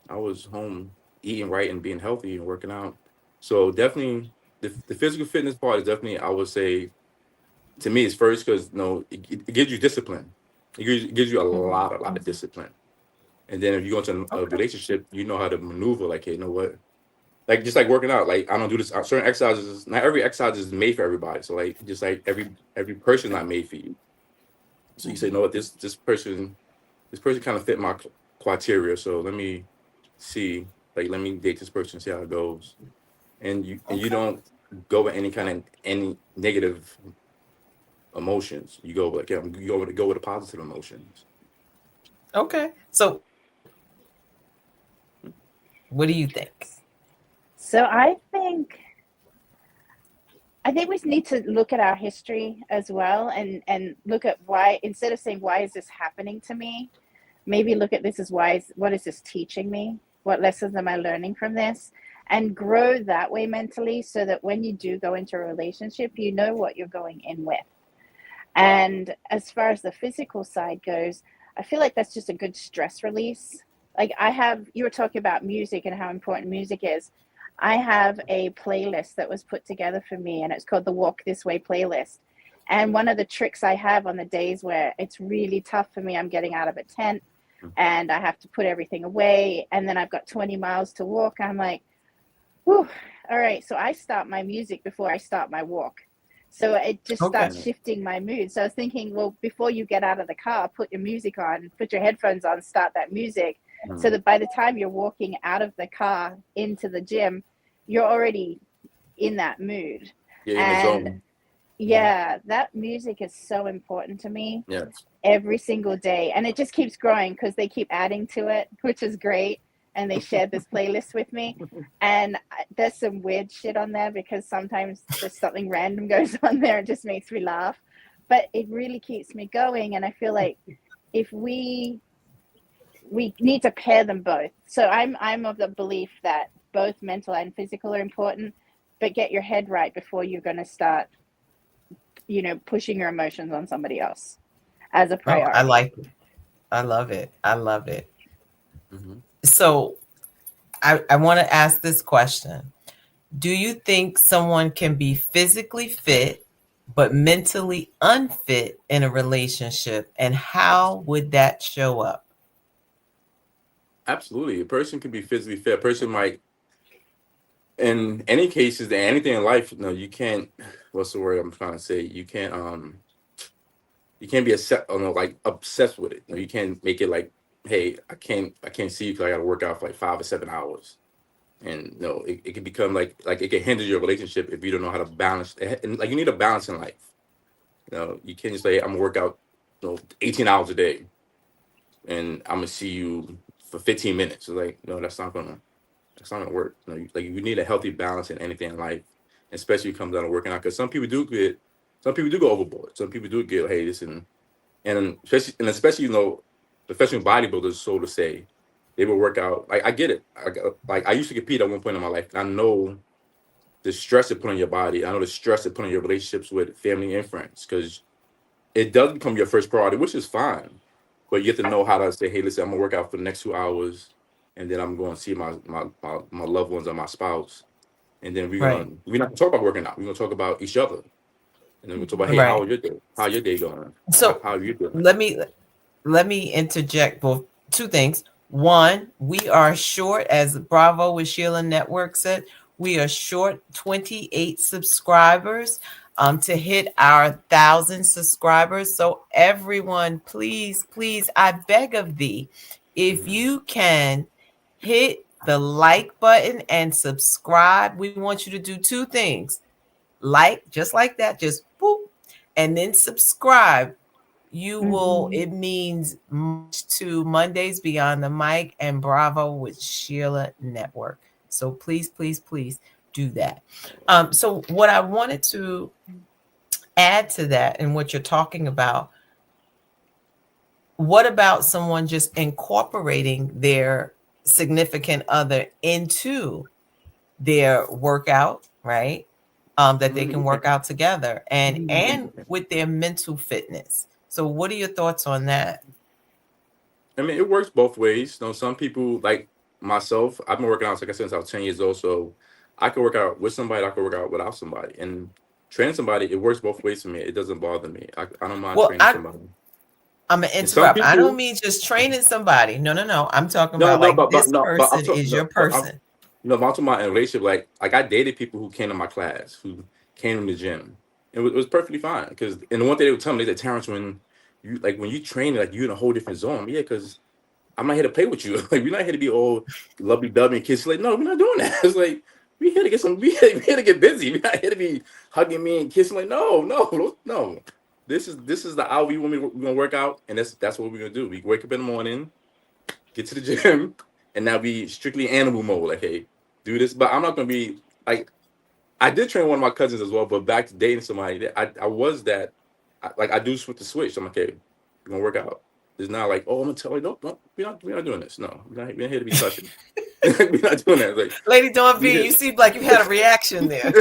I was home eating right and being healthy and working out. So definitely, the physical fitness part is definitely, I would say, to me, it's first because it gives you discipline. It gives you a lot of discipline. And then if you go into a Okay. relationship, you know how to maneuver. Like, hey, you know what? Like just like working out. Like I don't do this. Certain exercises. Not every exercise is made for everybody. So like just like every person not made for you. So you say, you know what? This person kind of fit my criteria. So let me see. Like let me date this person, see how it goes. And you Okay. don't go with any negative emotions. You go like yeah, go with the positive emotions. Okay. So, what do you think? So I think we need to look at our history as well, and look at why, instead of saying why is this happening to me, maybe look at this as what is this teaching me? What lessons am I learning from this? And grow that way mentally so that when you do go into a relationship, you know what you're going in with. And as far as the physical side goes, I feel like that's just a good stress release. Like you were talking about music and how important music is. I have a playlist that was put together for me, and it's called the Walk This Way playlist. And one of the tricks I have on the days where it's really tough for me, I'm getting out of a tent and I have to put everything away, and then I've got 20 miles to walk. I'm like, whew, all right. So I start my music before I start my walk. So it just Okay. starts shifting my mood. So I was thinking, well, before you get out of the car, put your music on, put your headphones on, start that music, so Mhm. that by the time you're walking out of the car into the gym, you're already in that mood. Yeah, in the And zone. Mhm. yeah, that music is so important to me Yes. every single day. And it just keeps growing because they keep adding to it, which is great. And they shared this playlist with me. And there's some weird shit on there because sometimes just something random goes on there and just makes me laugh. But it really keeps me going. And I feel like if we need to pair them both. So I'm of the belief that both mental and physical are important, but get your head right before you're going to start, pushing your emotions on somebody else as a Oh, I priority. like it. I love it. I love it. Hmm. So, I want to ask this question. Do you think someone can be physically fit but mentally unfit in a relationship? And how would that show up? Absolutely. A person can be physically fit. A person might, in any cases, anything in life, no, you can't. What's the word I'm trying to say? You can't be like obsessed with it. No, you can't make it like, hey, I can't see you because I got to work out for like 5 or 7 hours. And no, it can become like it can hinder your relationship if you don't know how to balance. And like you need a balance in life. You can't just say I'm gonna work out, 18 hours a day, and I'm gonna see you for 15 minutes. It's like, no, that's not gonna work. Like you need a healthy balance in anything in life, especially when it comes down to working out. Because some people do go overboard. Some people do get, hey, listen, and especially professional bodybuilders, so to say, they will work out. Like I get it. Like I used to compete at one point in my life. And I know the stress it put on your body. I know the stress it put on your relationships with family and friends because it does become your first priority, which is fine. But you have to know how to say, hey, listen, I'm gonna work out for the next 2 hours, and then I'm going to see my loved ones or my spouse, and then Right. we're not gonna talk about working out. We're gonna talk about each other, and then we're gonna talk about, hey, how Right. was your day? How your day going? How, So, how are you doing? let me let me interject both two things. One, we are short, as Bravo with Sheila Network said, we are short 28 subscribers to hit our 1,000 subscribers. So everyone, please, please, I beg of thee, if Mhm. you can hit the like button and subscribe, we want you to do two things. like, just like that, just boop, and then subscribe. You will, Mhm. it means much to Mondays Beyond the Mic and Bravo with Sheila Network. So please, please, please do that. So what I wanted to add to that and what you're talking about, what about someone just incorporating their significant other into their workout, right? That they can work out together and with their mental fitness. So what are your thoughts on that? I mean, it works both ways. You know, some people like myself. I've been working out, like I said, since I was 10 years old. So I can work out with somebody. I can work out without somebody. And training somebody, it works both ways for me. It doesn't bother me. I don't mind Well, training somebody. I'm gonna And some interrupt. I don't people, mean just training somebody. No, no, no. I'm talking no, about no, like but this no, but I'm person talking, is your no, but I'm, person. no, but I'm talking about in a relationship. Like I dated people who came to my class, who came to the gym. It was perfectly fine. Because and the one thing they would tell me, they said, Terrence, when you train, like you're in a whole different zone. Yeah, because I'm not here to play with you. Like we're not here to be all lovey dovey and kiss. Like no, we're not doing that. It's like we here to get some. We here to get busy. We're not here to be hugging me and kissing. Like no, no, no. This is the hour we want me. We're gonna work out, and that's what we're gonna do. We wake up in the morning, get to the gym, and now be strictly animal mode. Like hey, do this. But I'm not gonna be like I did train one of my cousins as well. But back to dating somebody, I was that. Like I do switch the switch. I'm like okay, we're gonna work out. It's not like, oh, I'm gonna tell you, no, no, we're not doing this. No, we're not here to be touching. We're not doing that. Like, Lady Dawn we B, here, you seem like you had a reaction there.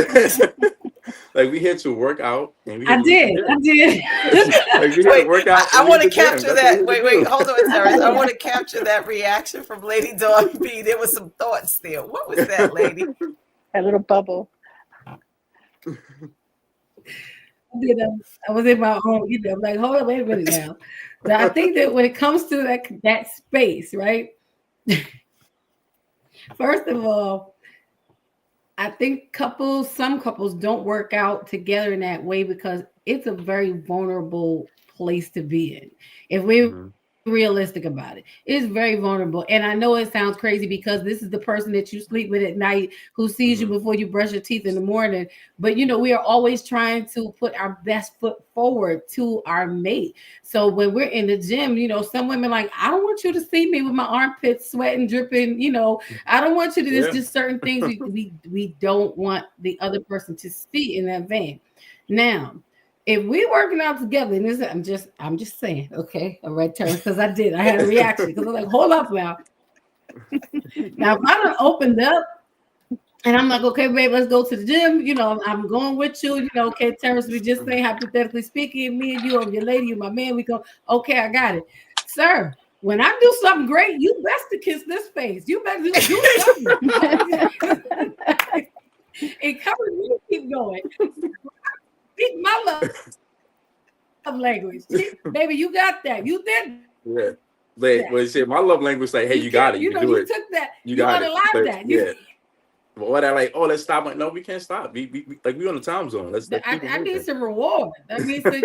like we here to work out and we here I to leave the did. I gym. did. Like we here to Wait, work out I and want leave to the gym. capture That's what we that. here to Wait, wait, do. hold on, Terrence. I want to capture that reaction from Lady Dawn B. There was some thoughts there. What was that, lady? A little bubble. You know, I was in my own, like, hold on, wait a minute now. So I think that when it comes to that space, right? First of all, I think some couples don't work out together in that way because it's a very vulnerable place to be in. If we're Mhm. realistic about it, it's very vulnerable. And I know it sounds crazy because this is the person that you sleep with at night who sees you Mhm. before you brush your teeth in the morning. But we are always trying to put our best foot forward to our mate. So when we're in the gym, some women like, I don't want you to see me with my armpits sweating, dripping, I don't want you to. There's Yeah. just certain things we don't want the other person to see in that vein. Now, if we working out together, and this, I'm just saying, okay, all right, Terrence, because I had a reaction because I'm like, hold up now. Now, if I don't opened up and I'm like, okay, babe, let's go to the gym. I'm going with you. Okay, Terrence, we just say hypothetically speaking, me and you, or your lady, or my man, we go, okay, I got it, sir. When I do something great, you best to kiss this face. You better do something. Encourage me to keep going. Speak my love language. Baby, you got that. You did Yeah. Like, that. well, you say my love language, like, hey, You you got kept, it. You can do you it. took that. You You got it. unalived But that. yeah. But what I like, oh, let's stop. Like, no, we can't stop. We on the time zone. Let's keep it I need moving. some reward. I mean, so I'm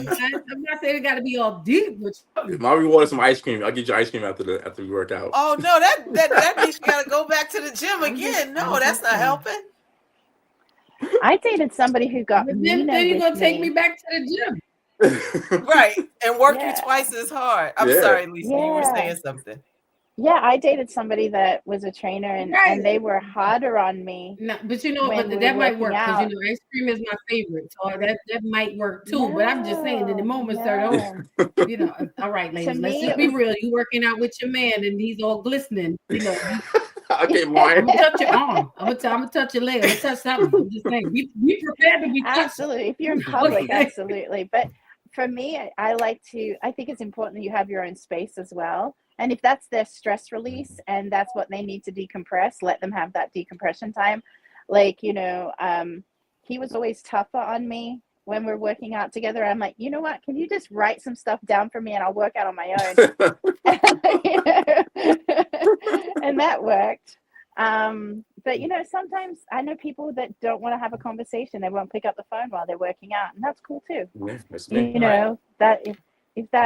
not saying it got to be all deep, but My reward is some ice cream. I'll get you ice cream after we work out. Oh no, that means you gotta go back to the gym again. No, I'm that's just not saying. helping. I dated somebody who got But meaner then you're with gonna take me me. back to the gym. Right. And work you Yeah, twice as hard. I'm Yeah. sorry, Lisa, you were yeah, saying something. yeah. I dated somebody that was a trainer, Right. and they were harder on me No, but when we were that might working work because out. ice cream is my favorite, so that might work too. But I'm just saying, in the No, moments that no. all right, To ladies, let's me, just it be was. real. You working out with your man, and he's all glistening. Okay, I'm Mariah. gonna touch your arm. I'm gonna touch your leg. I'm gonna touch something. I'm just saying, be prepared to be touched. Absolutely. If you're in public, Okay. absolutely. But for me, I like to, I think it's important that you have your own space as well. And if that's their stress release and that's what they need to decompress, let them have that decompression time. Like, he was always tougher on me when we're working out together. I'm like, you know what? Can you just write some stuff down for me and I'll work out on my own? And that worked. But sometimes I know people that don't want to have a conversation. They won't pick up the phone while they're working out, and that's cool too. Yeah, that's me. Right. That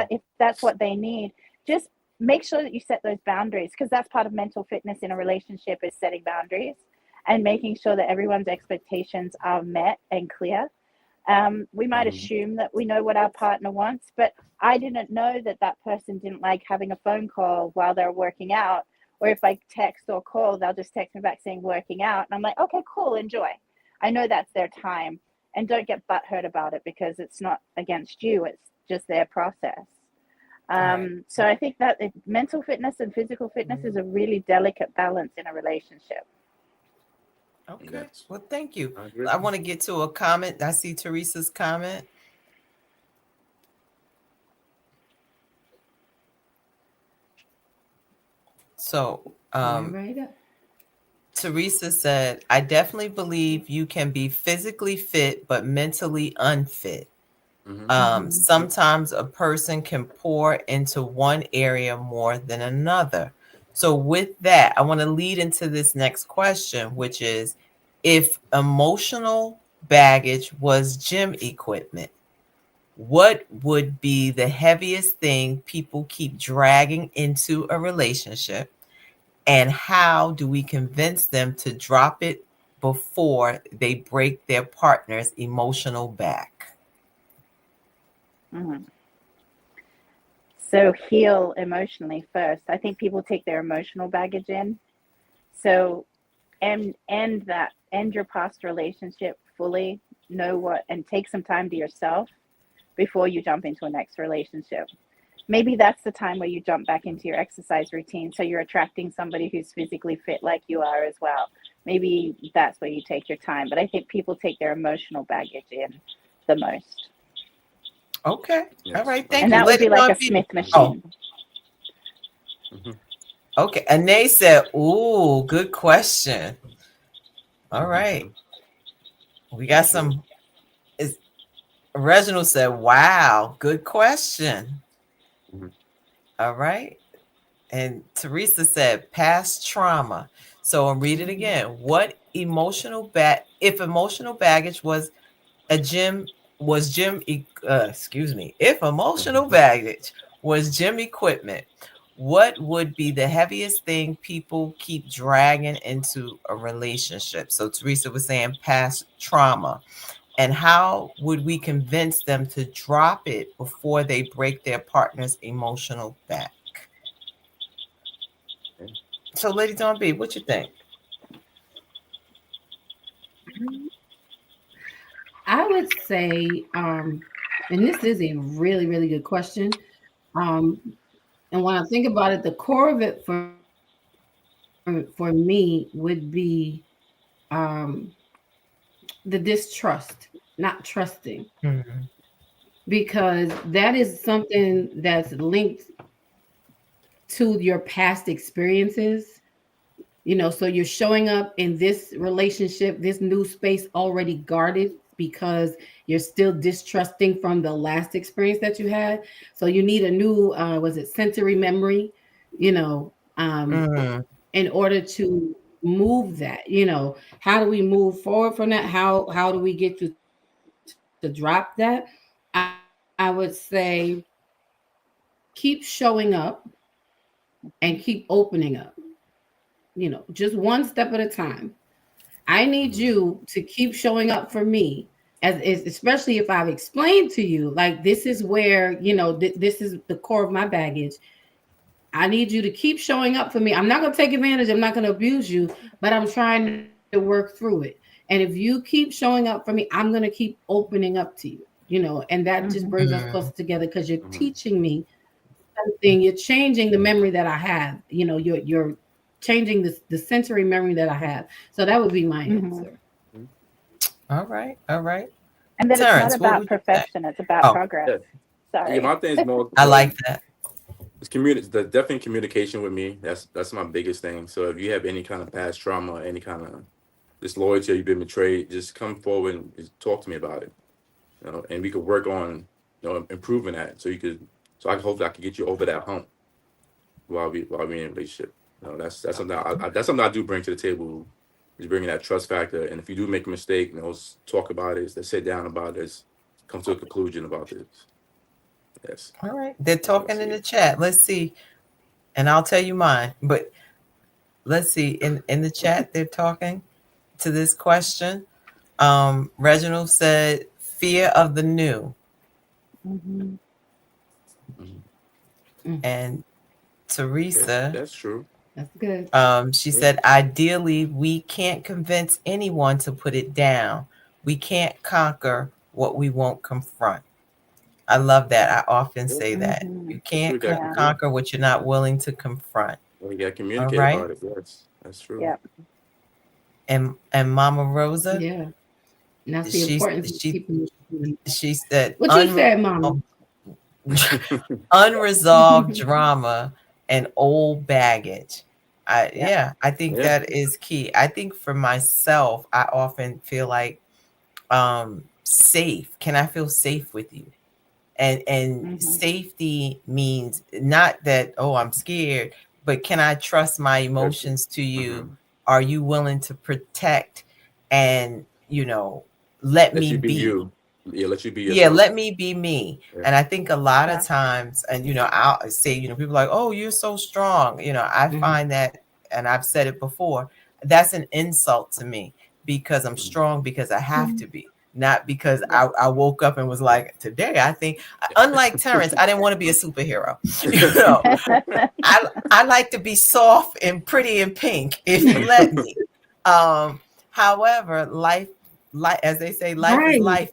if that's what they need, just make sure that you set those boundaries, because that's part of mental fitness in a relationship, is setting boundaries. and making sure that everyone's expectations are met and clear. We might Mhm. assume that we know what our partner wants, but I didn't know that that person didn't like having a phone call while they're working out. Or if I text or call, they'll just text me back saying working out. And I'm like, okay, cool, enjoy. I know that's their time. And don't get butthurt about it because it's not against you, it's just their process. Right. So I think that mental fitness and physical fitness is a really delicate balance in a relationship. Okay. Yes, Well, thank you. I agree. I want to get to a comment. I see Teresa's comment. So, Fire right up. Teresa said, I definitely believe you can be physically fit, but mentally unfit. Hmm. Hmm. Sometimes a person can pour into one area more than another. So, with that, I want to lead into this next question, which is if emotional baggage was gym equipment, what would be the heaviest thing people keep dragging into a relationship? And how do we convince them to drop it before they break their partner's emotional back? Mhm. So heal emotionally first. I think people take their emotional baggage in. So end your past relationship fully. Know what and take some time to yourself before you jump into a next relationship. Maybe that's the time where you jump back into your exercise routine so you're attracting somebody who's physically fit like you are as well. Maybe that's where you take your time. But I think people take their emotional baggage in the most. Okay. All Yes, right. I Thank And you. that agree. would Let be it like on a be. Smith Hmm. Oh, machine. Hmm. okay. Anae said, ooh, good question. All right. Hmm. We got That's it. some. Is Reginald said, wow, good question. Hmm. All right. And Teresa said, past trauma. So I'll read it Hmm. again. If emotional baggage was a gym excuse me, if emotional baggage was gym equipment, what would be the heaviest thing people keep dragging into a relationship? So Teresa was saying past trauma. And how would we convince them to drop it before they break their partner's emotional back? So, Lady Dawn B, what you think? I would say, and this is a really, really good question. Um, and when I think about it, the core of it for me would be um, the distrust, not trusting, Mhm. because that is something that's linked to your past experiences. So you're showing up in this relationship, this new space already guarded because you're still distrusting from the last experience that you had. So you need a new, was it sensory memory, you know, um, Mhm. in order to move that. How do we move forward from that? How do we get to drop that? I would say keep showing up and keep opening up. Just one step at a time. I need Hmm. you to keep showing up for me, especially if I've explained to you, like, this is where, this is the core of my baggage. I need you to keep showing up for me. I'm not going to take advantage. I'm not going to abuse you, but I'm trying to work through it. And if you keep showing up for me, I'm going to keep opening up to you, and that just Mm-hmm. brings us closer Mhm. together because you're Hmm. teaching me something. You're changing the memory that I have. You're changing the sensory memory that I have. So that would be my Mm-hmm. answer. All right. All right. And then it's not Terrence, what about would you say? perfection, it's about Oh, progress. Yeah, yeah. Sorry. My thing is more I like that. it's community. The definitely communication with me. That's my biggest thing. So if you have any kind of past trauma, any kind of disloyalty, or you've been betrayed, just come forward and just talk to me about it. And we could work on improving that. So I hope I could get you over that hump while we in a relationship. That's something that's something I do bring to the table. Is bringing that trust factor. And if you do make a mistake, let's talk about it. Let's sit down about this. Come to a conclusion about this. Yes, All right. They're that's what I talking in see. the chat. Let's see. And I'll tell you mine. But let's see. In the chat, they're talking. to this question. Reginald said, "Fear of the new," Mhm. Mhm. and Yeah, Teresa, that's true. That's good. she Yeah. said, "Ideally, we can't convince anyone to put it down. We can't conquer what we won't confront." I love that. I often Yeah. say that Mhm. you That's true. can't Yeah. Yeah. conquer what you're not willing to confront. Well, you got to All communicate right, about it. Yes, that's true. Yeah. and Mama Rosa, Yeah. And that's the she importance of she people. she said, What you said, Mama? unresolved drama and old baggage. Yeah. Yeah, I think Yeah, that is key. I think for myself, I often feel like safe. Can I feel safe with you? And Mhm. safety means not that, oh, I'm scared, but can I trust my that's true. emotions to you? Hmm. Are you willing to protect and, let Let me you be be? you. Yeah, let you be Yeah, yourself. let me be me. Yeah. And I think a lot of Yeah. times, and I'll say, people are like, oh, you're so strong. I Mhm. find that, and I've said it before, that's an insult to me because I'm Mhm. strong because I have Mhm. to be, not because Yeah. I woke up and was Yeah. like, today I think, unlike Terrence, I didn't want to be a superhero. you know, I like to be soft and pretty and pink if you let me. Um, However, life, as they say, life is Right. life,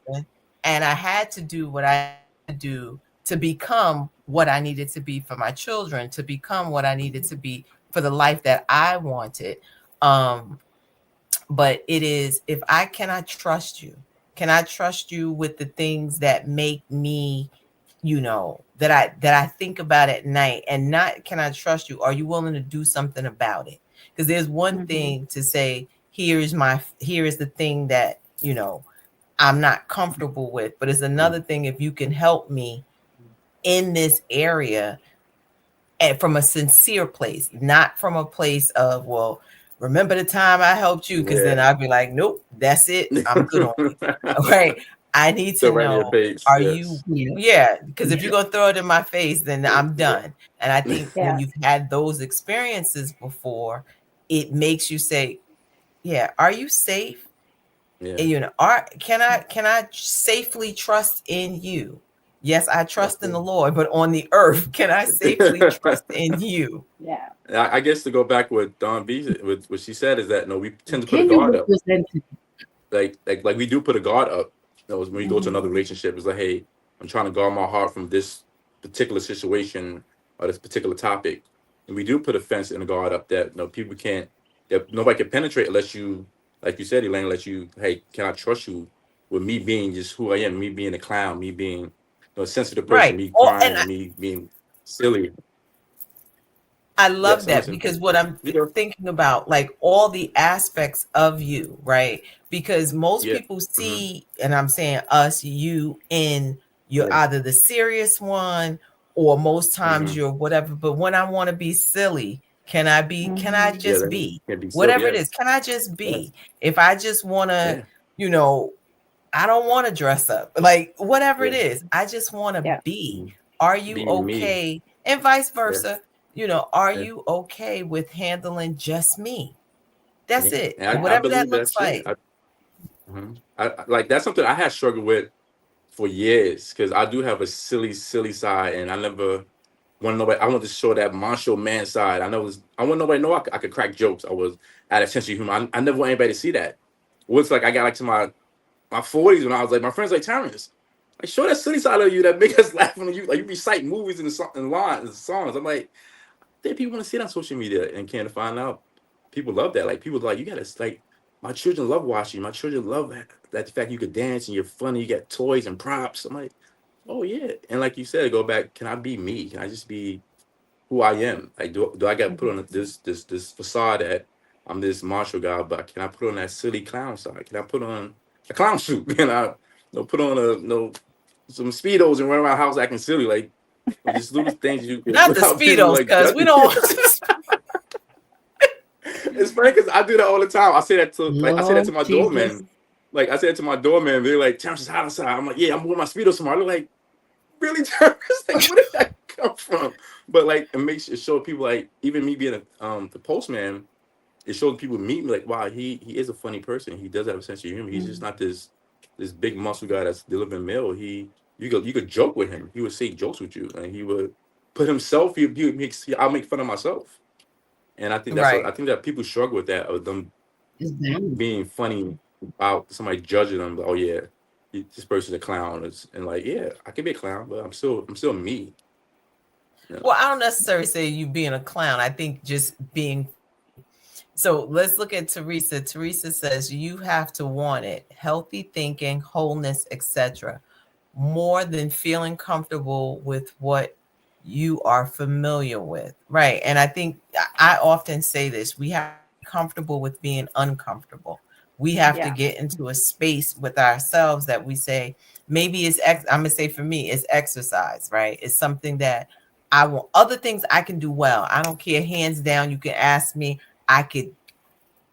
and I had to do what I had to do to become what I needed to be for my children, to become what I needed to be for the life that I wanted. Um, but it is, if I cannot trust you, can I trust you with the things that make me, that I think about at night, and not can I trust you, are you willing to do something about it? Because there's one Mhm. thing to say, here is the thing that I'm not comfortable with, but it's another thing if you can help me in this area, and from a sincere place, not from a place of, well, remember the time I helped you, because then Yeah. I'd be like, nope, that's it, I'm good on you. Right? I need So to right in your know, face. are you, Yes. Yeah. yeah, because if you're Yeah. going to throw it in my face, then I'm Yeah. done. And I think when Yeah. you've had those experiences before, it makes you say, yeah, are you safe? Yeah. And, can I safely trust in you? Yes, I That's trust in the true. Lord, but on the earth, can I safely trust in you? Yeah. I guess to go back with Don B, with what she said is that no, we tend to put a Can you guard up. represent it? Like we do put a guard up. When you go to Mhm. another relationship, it's like, hey, I'm trying to guard my heart from this particular situation or this particular topic, and we do put a fence and a guard up that people can't, that nobody can penetrate unless you, like you said, Elaine, let you, hey, can I trust you with me being just who I am, me being a clown, me being a sensitive person, Right. me Oh, and crying and me being silly. I love Yes, I'm that listening. because what I'm You know, thinking about, like all the aspects of you, right? Because most yeah, people hmm, see, and I'm saying us, you, in you're yeah, either the serious one, or most times hmm, you're whatever. But when I want to be silly, can I be? Can I Mhm. yeah, just that be? can be silly. Whatever it is, Yes, can I just be? yes, If I just want to, yeah, you know, I don't want to dress up, like whatever it yeah. is. I just want to Yeah. be. Mhm. Are you Being me. okay? And vice Yeah, versa. Are yeah, you okay with handling just me? That's yeah. it. And I Whatever that believe looks that's yeah. like. Mhm. Like that's something I had struggled with for years because I do have a silly, silly side, and I never want nobody. I want to show that macho man side. I want nobody to know I could crack jokes. I was at a sense of humor. I never want anybody to see that. What's like I got like to my 40s when I was like my friends like Terrence, like show that silly side of you that make us laugh when you like you recite movies and lines and songs. I'm like, then people want to see it on social media and can't find out. People love that. Like people like you gotta like my children love watching. My children love that the fact you could dance and you're funny. You got toys and props. I'm like, oh yeah. And like you said, go back. Can I be me? Can I just be who I am? Like do I got to put Mhm. on this facade that I'm this martial guy, but can I put on that silly clown side? Can I put on a clown suit? Can I put on some speedos and run around the house acting silly? Like just little things you can Not the without people speedos, like because we judging. don't. It's funny because I do that all the time. I say that Lord to my Jesus. doorman. Like I say it to my doorman. They're like, "Terrence, it's hot outside." I'm like, "Yeah, I'm wearing my speedos tomorrow." They're like, "Really, Terrence? Like, where did that come from?" But like, it makes it show people like even me being the postman. it shows people meet me like, wow, he is a funny person. He does have a sense of humor. He's just Mm. not this big muscle guy that's delivering mail. You could joke with him. He would say jokes with you, and he would put himself. I'll make fun of myself, and I think I Right. think that people struggle with that of them It's balance. being funny about somebody judging them. Oh yeah, this person's a clown. And like, yeah, I can be a clown, but I'm still me. You know? Well, I don't necessarily say you being a clown. I think just being. So let's look at Teresa. Teresa says you have to want it. Healthy thinking, wholeness, etc. More than feeling comfortable with what you are familiar with. Right. And I think I often say this, we have to be comfortable with being uncomfortable. We have to Yeah. get into a space with ourselves that we say, maybe I'm gonna say for me, it's exercise, right? It's something that I want. Other things I can do well. I don't care, hands down. You can ask me, I could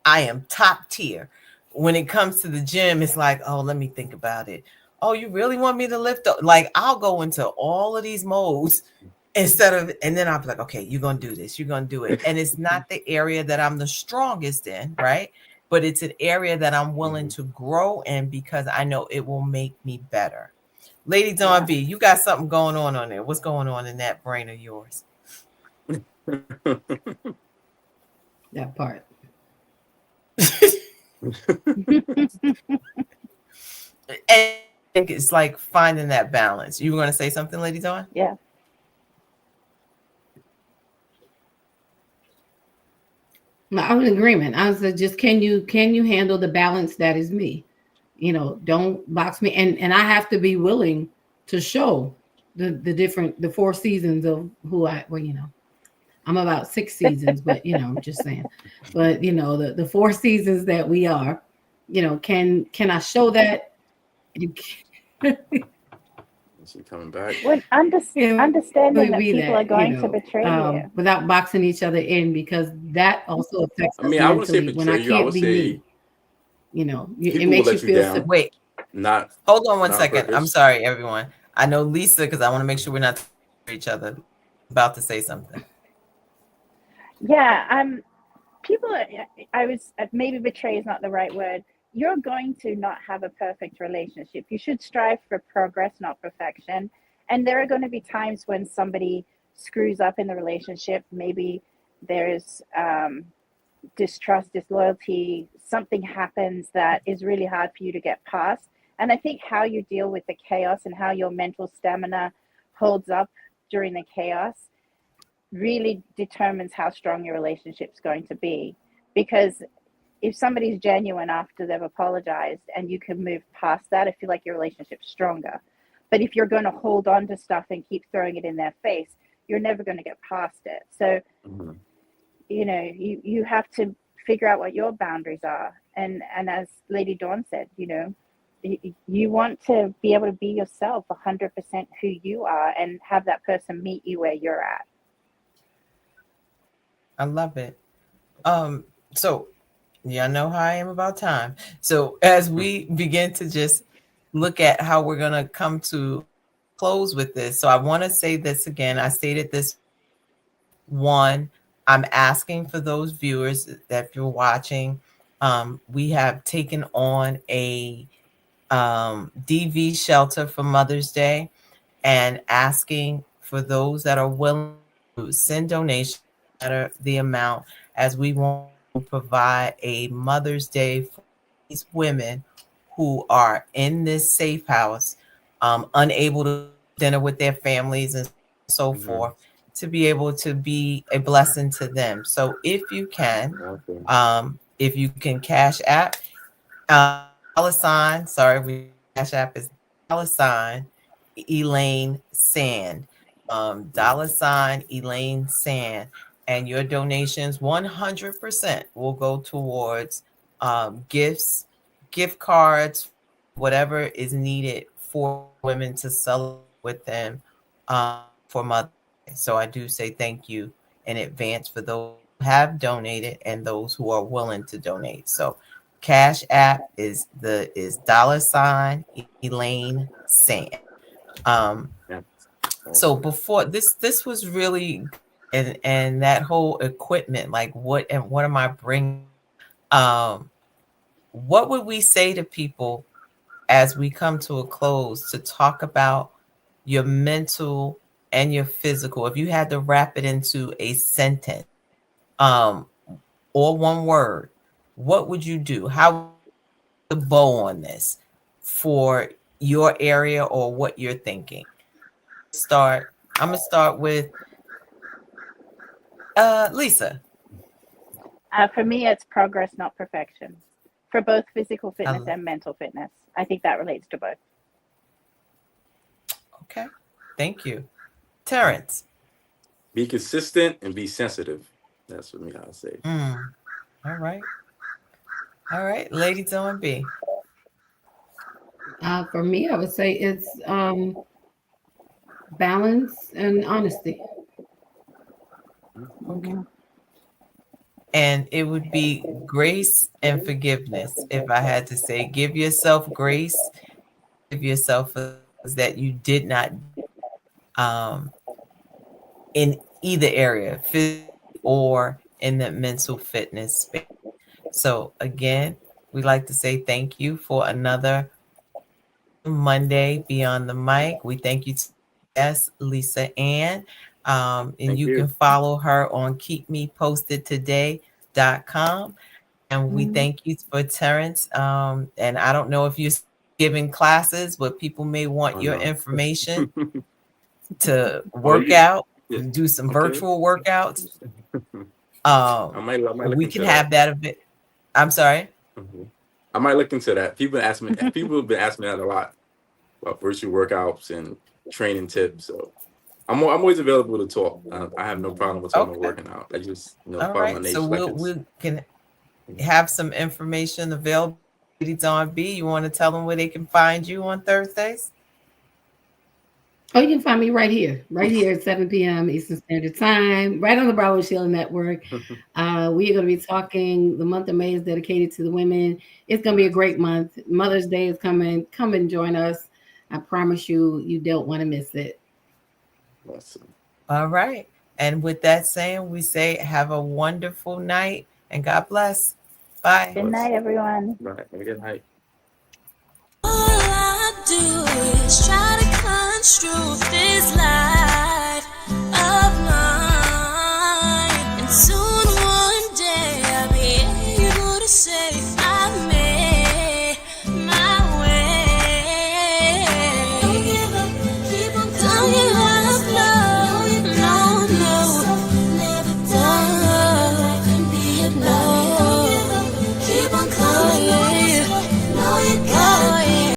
I am top tier. When it comes to the gym, it's like, oh, let me think about it. Oh, you really want me to lift up? Like, I'll go into all of these modes instead of, and then I'll be like, okay, you're going to do this, you're going to do it. And it's not the area that I'm the strongest in, right? But it's an area that I'm willing Mhm. to grow in because I know it will make me better. Lady Dawn Yeah. B, you got something going on there. What's going on in that brain of yours? That part. And I think it's like finding that balance. You were going to say something, Lady Dawn? Yeah. No, I'm in agreement. I was just can you handle the balance that is me? Don't box me, and I have to be willing to show the 4 seasons of who I well, I'm about 6 seasons, but I'm just saying. But the 4 seasons that we are, can I show that? You Is he coming back? When would understanding that be people are that, going to betray you. without boxing each other in, because that also affects I us mean, I wouldn't say mentally. When I betray you. I can't would be me, say it people will makes you let you feel down, Wait, not hold on one not on second. I'm purpose. sorry, everyone. I know Lisa, because I want to make sure we're not talking to each other. About to say something. Yeah. People I was maybe betray is not the right word. You're going to not have a perfect relationship. You should strive for progress, not perfection. And there are going to be times when somebody screws up in the relationship. Maybe there's distrust, disloyalty, something happens that is really hard for you to get past. And I think how you deal with the chaos and how your mental stamina holds up during the chaos really determines how strong your relationship's going to be. Because if somebody's genuine after they've apologized and you can move past that, I feel like your relationship's stronger. But if you're going to hold on to stuff and keep throwing it in their face, you're never going to get past it. So, Mhm. you have to figure out what your boundaries are. And as Lady Dawn said, you want to be able to be yourself 100% who you are and have that person meet you where you're at. I love it. So y'all know how I am about time. So as we begin to just look at how we're gonna come to close with this. So I want to say this again. I stated this. One, I'm asking for those viewers that if you're watching, we have taken on a DV shelter for Mother's Day and asking for those that are willing to send donations, no matter the amount, as we want to provide a Mother's Day for these women who are in this safe house, unable to dinner with their families and so Mhm. forth, to be able to be a blessing to them. So Okay. if you can cash app, dollar sign, sorry, we cash app is dollar sign Elaine Sand. Dollar sign Elaine Sand. And your donations 100% will go towards gifts, gift cards, whatever is needed for women to celebrate with them for Mother's Day. So I do say thank you in advance for those who have donated and those who are willing to donate. So Cash App is dollar sign Elaine Sand. Um, Yeah. so Awesome. before this was really good. and that whole equipment, like what am I bringing? Um, what would we say to people as we come to a close to talk about your mental and your physical? If you had to wrap it into a sentence, um, or one word, what would you do? How would you put the bow on this for your area or what you're thinking? Start. I'm gonna start with Lisa. For me, it's progress, not perfection, for both physical I fitness and mental fitness. I think that relates to both. Okay. Thank you. Terrence. Be consistent and be sensitive. That's what me I say. All right. All right. Ladies on B. For me, I would say it's balance and honesty. Okay. And it would be grace and forgiveness. If I had to say, give yourself grace, give yourself things that you did not um, in either area, physically or in the mental fitness space. So again, we'd like to say thank you for another Monday Beyond the Mic. We thank you to yes, Lisa Ann. And Thank you you. can follow her on keepmepostedtoday.com. And we Mhm. thank you for Terrence. And I don't know if you're giving classes, but people may want Oh your no. information to Oh, work you. out, Yeah. do some Okay. virtual workouts. I might look We can into that. have that a bit. I'm sorry. Mhm. I might look into that. People have been asking me that a lot about virtual workouts and training tips. So I'm always available to talk. I have no problem with someone Okay. working out. I just All part of my right. So nature. Like it's. we can have some information available. Ladies on B, you want to tell them where they can find you on Thursdays? Oh, you can find me right here at 7 p.m. Eastern Standard Time, right on the Bravo Sheila Network. We are going to be talking. The month of May is dedicated to the women. It's going to be a great month. Mother's Day is coming. Come and join us. I promise you, you don't want to miss it. Awesome. All right. And with that saying, we say have a wonderful night and God bless. Bye. Good night, everyone. Right. Have a good night. All I do is try to construe this life.